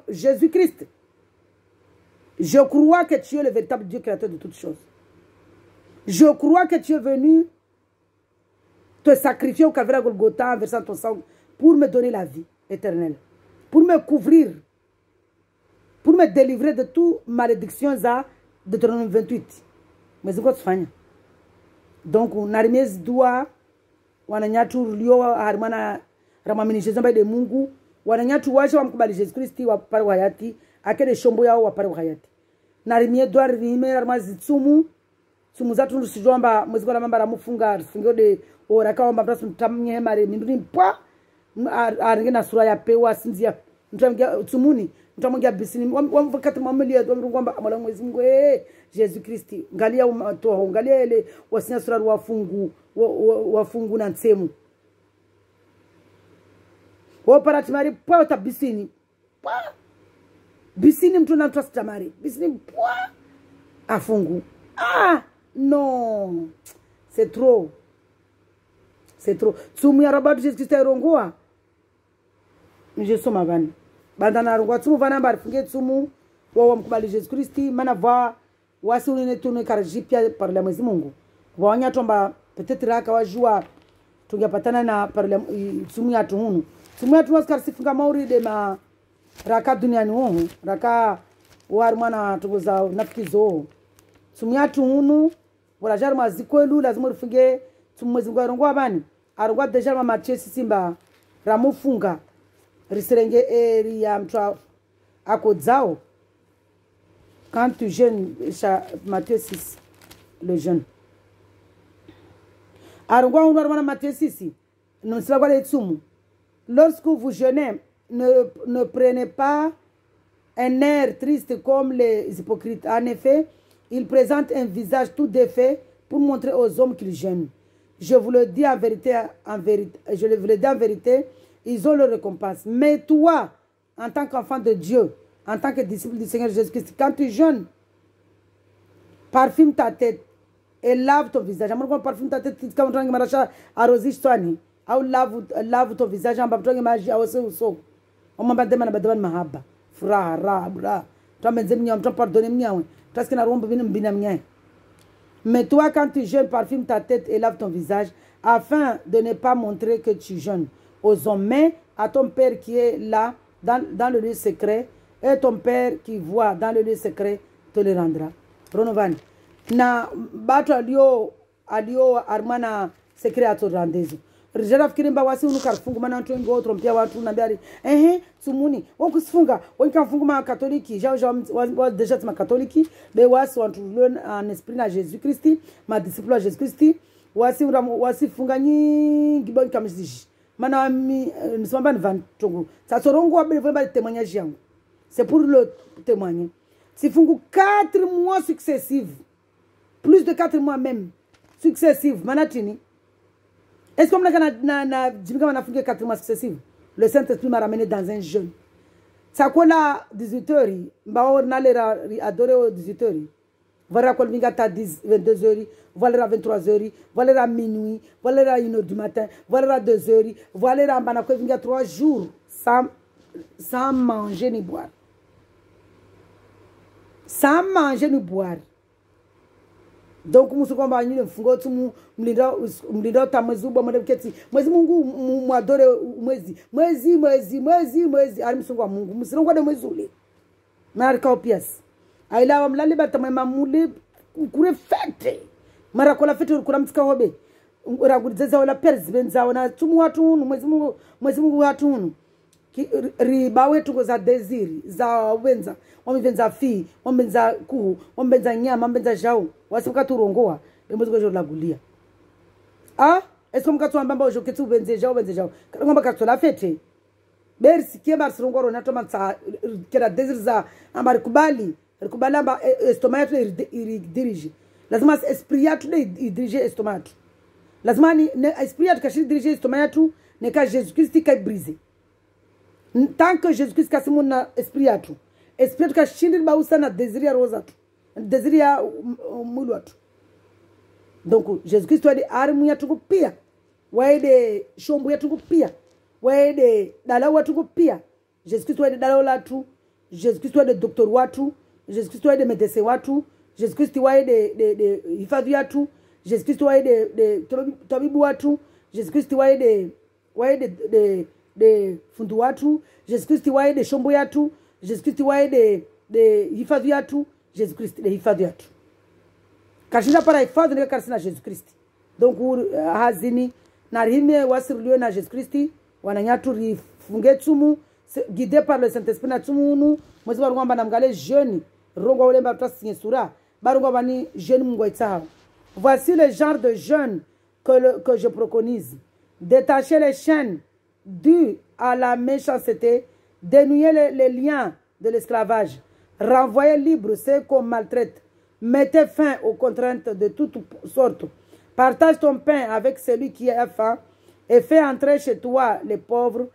Jésus-Christ, je crois que tu es le véritable Dieu créateur de toutes choses. Je crois que tu es venu te sacrifier au Calvaire à Golgotha en versant ton sang pour me donner la vie éternelle, pour me couvrir, pour me délivrer de toute malédiction à Deutéronome 28. Mais c'est quoi tu fais? Donc, on a remis doua, on a nyatu lio harmana ramamini Jésus de Mungu. Wananyatu waje wamkubali Jésus Christ wa pare hayati akede shombo yao wa pare hayati na rimie dwari rime armazi tsumu zatu nsijomba mwezi kwa mamba ramufunga singo de ora kaomba mtasu mtamnye mare minduni pwa aringe na sura ya pewa sinzia mtamngia tsumuni mtamngia bisini wamvakati mamelia wamrungomba amala mwezi Mungu Jésus Christ ngalia umatoho ngalia ile wasinya sura wafungu na nsemu operatimari pwa tabisini pwa bisini mtu na trust tamari bisini pwa afungu non c'est trop tsumu ya rabatu Jésus Christ rongoa nje soma bani bandana rongoa tsumu vana mbari funge tsumu wa mkubali Jésus Christ mana va wasi unene tunu karajipia par mwezi Mungu wanya tomba peut-être raka wajua tungepatana na par tsumu ya tuhunu tumia tuwaskar sifunga mauri de ma raka duniani hoho raka warmana tugoza nafikizo tumia tuhunu wala jarma zikwelu lazima rufunge tumwezi ngwarongo abani arongwa deja ma Matthieu simba ramufunga riserenge eri ya mtwa akodzao quand tu jeûnes Matthieu 6 le jeûne arongwa unu armana Matthieu 6 non sila kwa le tsumu. Lorsque vous jeûnez, ne prenez pas un air triste comme les hypocrites. En effet, ils présentent un visage tout défait pour montrer aux hommes qu'ils jeûnent. Je vous le dis en vérité, ils ont leur récompense. Mais toi, en tant qu'enfant de Dieu, en tant que disciple du Seigneur Jésus-Christ, quand tu jeûnes, parfume ta tête et lave ton visage. Parfume ta tête comme tu lave ton visage. Mais toi, quand tu jeûnes, parfume ta tête et lave ton visage, afin de ne pas montrer que tu jeûnes aux hommes, mais à ton Père qui est là, dans le lieu secret, et ton Père qui voit dans le lieu secret te le rendra. Ronovan. Na bato alio armana secret ato randezo. Rijara fikirimba wasi unukarfungu mana watu wengi wotro mpia watu nambiari tumuni wakusifunga wakifunga ma katoliki jao deja ma katoliki be wasi watu learn en esprit na Jésus Christ ma disciple à Jésus Christ wasi funga nyingi bon kamisishi mana mi nisamba nvantongo tsasorongo abele ba témoignage yangu c'est pour le témoigner si fungu 4 mois successifs plus de 4 mois même successifs manatini. Est-ce qu'on a fait 4 mois successifs? Le Saint-Esprit m'a ramené dans un jeûne. Ça quoi là 18h, on a adoré aux 18h. Voilà qu'on vient à 22h, voilà à 23h, voilà à minuit, voilà à 1h du matin, voilà à 2h, voilà à 3 jours sans manger ni boire. Sans manger ni boire. Donc musu kwamba nyile mfungo tu mlinda tamezuba mwezi Mungu mwadore mwezi ari msungo wa Mungu msirongo de mwezi ule marika opias aila mlali batama mamule kure fete mara kola fete kula mtsika hobe ragudza wala perzibenza ona tumu watu mwezi Mungu watu riba wetu za desiri za wenza wamvenza fi wamvenza kuhu wamvenza nyama wamvenza jao wasimuka turongoa embozo kwejo lagulia est-ce que mkatu ambamba ojo ketu benze jao ngomba katso la fete bersi kieba sirongoro na toma tsa kera desiri za amba rikubali amba estomac iri dirige lazima esprit yatu dirige estomac lazima ni esprit yatu kashi dirige estomac tu ne ka Jesus Christ kai brise. Tant que Jésus-Christ casse mon esprit à tout. Esprit que chindil bausa na désiria rosa tout. Désiria mulu tout. Donc Jésus-Christ toi de armu ya tuko pia. Waede shombo ya tuko pia. Waede dala wa tuko pia. Jésus-Christ toi de dala la tout. Jésus-Christ toi de docteur wa tout. Jésus-Christ toi de médecin wa tout. Jésus-Christ toi de hifadhi ya tout. Jésus-Christ toi de tabibu wa tout. Jésus-Christ toi de fundu watu, Jésus Christ wae de shombo yatu, Jésus Christ wae de hifadhi yatu, Jésus Christ de hifadhi yatu. Kashinda para hifadhi nika karsina Jésus Christ. Donc hazini na rime wasirulio na Jésus Christ wananyatu rifunge tumu guidé par le Saint-Esprit na tumu nu mwezi barungwa na mgale jeune rongo wale mba twasinye sura barungwa bani jeune mungu itsaha. Voici le genre de jeûne que je préconise. Détacher les chaînes dû à la méchanceté, dénouer les liens de l'esclavage, renvoyer libre ceux qu'on maltraite, mettez fin aux contraintes de toutes sortes, partage ton pain avec celui qui a faim et fais entrer chez toi les pauvres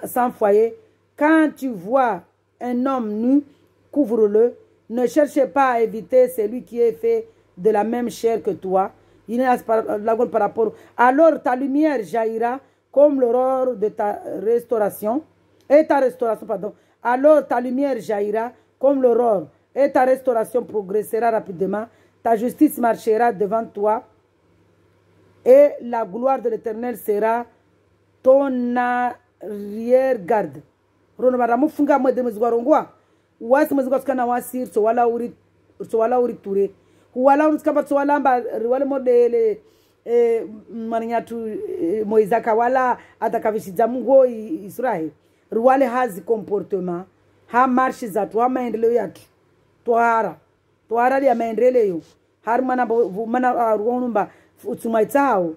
sans foyer. Quand tu vois un homme nu, couvre-le, ne cherchez pas à éviter celui qui est fait de la même chair que toi. Alors ta lumière jaillira comme l'aurore de ta restauration, alors ta lumière jaillira comme l'aurore, et ta restauration progressera rapidement, ta justice marchera devant toi, et la gloire de l'Éternel sera ton arrière-garde. Funga mwede mezugwarongwa, wasi mezugwaskana wasir, so wala uri ture, wala unskamba so wala mba, wale modele, maniatu Moizaka wala atakavishiza Mungu Israel ruwale hazi comportement ha marshi zatu ha maendeleo yatu tohara ya maendeleo har mana ruonumba utumaitao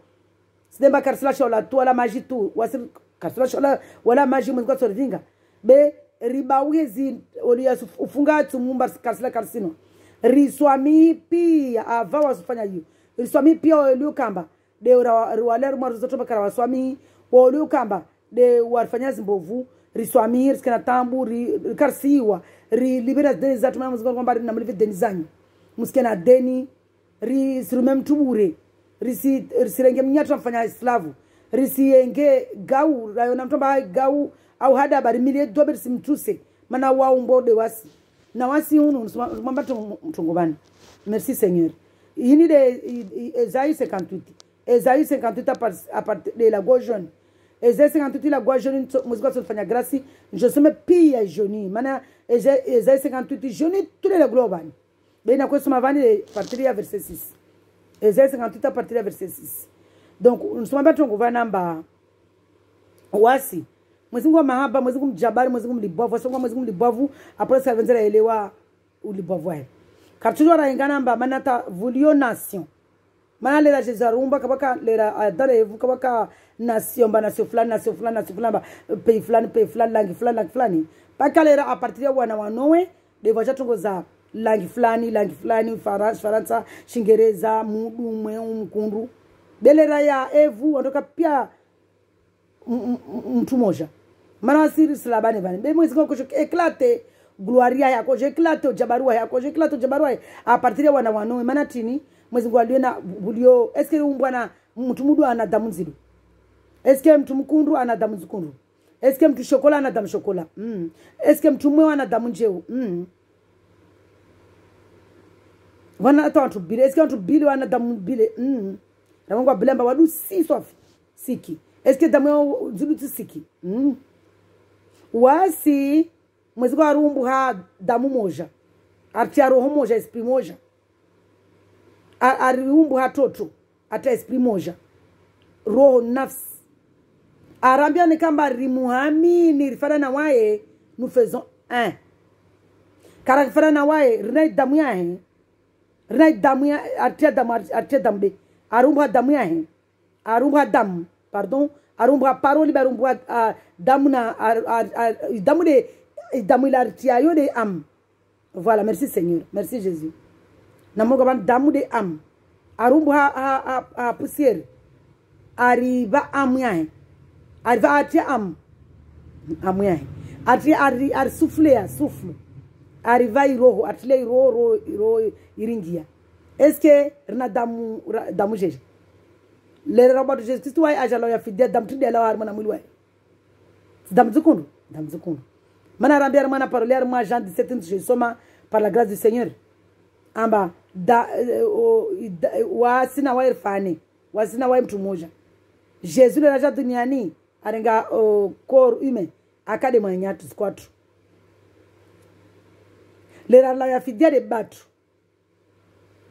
sidemba karsila shola tu wala maji tu wasir karsila shola wala maji mwezi kwa sorvinga be ribawezi olia ufunga tumumba karsila karsino riswami pia ava wasufanya hiyo riswami pia olio kamba de wale maruzoto bakara waswami olio kamba de warfanya zimbovu riswami riskana tambu karsiwa libera deni zatu mama muzikona kwamba na mlive deni zanyu muskena deni risirumem mtubure risirenge mnyatu mfanya slavu risienge gau rayona mtomba gau au hada habari milie dobe simtuse mana wao mbode wasi na wasi unu mwamba mtongobani. Merci Seigneur. Ini de Esaïe 58 Esaïe 58 à partir de la gauche jaune Esaïe 58 la gauche jaune muzika tunafanya grâce je sema pia joni mana Esaïe 58 joni tous les global bena kwa soma vani partir ya verset 6 Esaïe 58 à partir ya verset 6 donc nous sommes pas tongova namba wasi mwezi ngwa mahaba mwezi kumjabari mwezi kumlibovu wasonga mwezi kumlibovu après ça vendera elewa ulibovu hai kaptujo raingana mba manata vulio nation mana lera jezarumba kabaka lera adarevu kabaka nation ba nation fulani pays fulani langi fulani paka lera a partir ya wana wanowe de vacha tongoza langi fulani faransa shingereza mudu mwe mkundu belera ya evu ondoka pia mtu moja mana siri slabane bane be mwezi ko éclate gloria yako éclate jabarua yako éclate jabarua a partir ya wana wanowe mana tini mwezi ngwalio na bulio eske umbwana mtu mudu ana damu nzidu eske mtu mkundu ana damu zikundu eske mtu shokola ana damu shokola eske mtu mwe ana damu njeu wana ata watu bile eske watu bile wana damu bile na wangu bilemba wadu si sofi siki eske damu nzidu siki wasi mwezi kwa rumbu ha damu moja atia roho moja esprit moja ariumbu hatoto ata esprit moja roho nafsi arambia ni kamba rimuhamini rifana na wae nous faisons un kara rifana na wae rinai damu yahe atia damu de arumbu damu yahe arumbu damu pardon arumbu paroli barumbu damu na damu de damu ila atia yo de am. Voilà, merci Seigneur, merci Jésus. Namoga ban damu de am arumbu ha poussière arriva amyae arriva atia am amyae ari souffler arriva iroho atle iro iringia est-ce que rena damu jeje le robot de Jésus toi ajalo ya fidèle dam tinde la war mana mulwa dam zukundu mana rambia mana parler moi Jean 17 je soma par la grâce du Seigneur amba wasina wa irfani wasina wa mtu mmoja Jésus le raja duniani arenga kor humain akade manyatu squat le la ya fidia de batu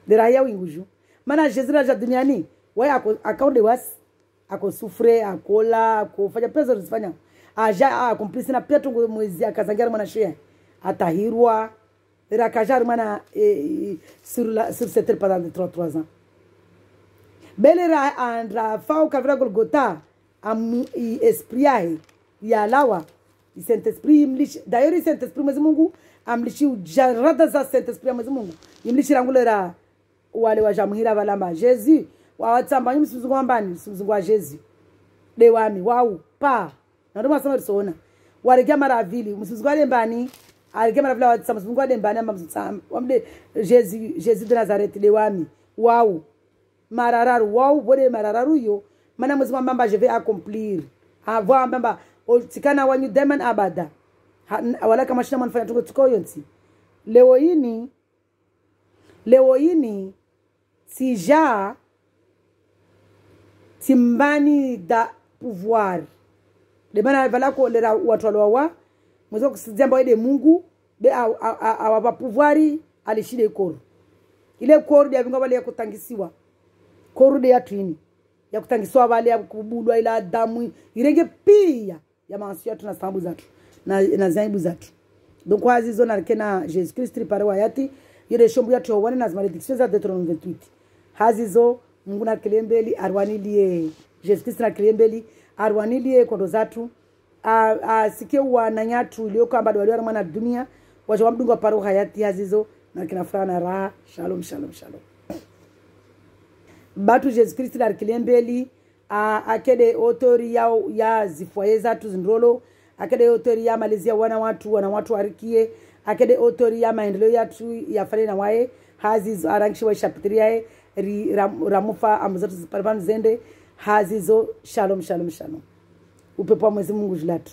de raya winguju mana Jésus raja duniani wa akaunde was akosufre akola akofanya pesa zifanya aja accomplice na pia tungo mwezi akazangira mwana shia atahirwa rakajar mana sur cette terre pendant 33 ans belera andra fao kavra Golgotha am esprit ya lawa Saint Esprit imlish d'ailleurs Saint Esprit mwezi Mungu amlishi ujarada za Saint Esprit mwezi Mungu imlishi rangulera wale wajamuhira balamba Jésus wawatsamba nyimsuzungu wambani msuzungu wa Jésus de wami wau pa na ndo masoma risona wale maravili msuzungu wale mbani alikema vile watsamba msuzungu wale mbani amamsamba wamde Jésus de Nazareth de wami wau marararu wau bode marararu yo mana mwezi mbamba je vais accomplir avoir mbamba tikana wanyu deman abada wala kama shina manfanya tuko yonsi leo hini sija timbani da pouvoir de bana vala ko lera watu walwa mwezo kusijamba ide Mungu be awapa pouvoiri alishide koru ile koru ya vinga wale ya kutangisiwa koru de ya twini ya kutangiswa wale ya kubudwa ila damu irenge pia ya maasio yetu na sababu zatu na zaibu zatu donc wazi zona kena Jesus Christ pare wayati yere shombu yatu yowane na malediction za Deuteronome 28 hazizo Mungu na kilembeli arwanilie Jesus Christ na kilembeli arwanilie kondo zatu asikie wananyatu iliyokamba waliona mwana dunia wacha wamdunga paru hayati hazizo na kinafuraha na raha. Shalom shalom shalom. Batu Jesus Christ la kilembeli akede otori ya zifwaye zatu zindrolo, akede otori ya Malaysia wana watu arikie, akede otori ya maendeleo yatu yafanye na wae hazizo arangshiwa shapitiria ramufa amuzatu ziparvan zende hazizo. Shalom shalom shalom. Upepo wa Mwenyezi Mungu julatu.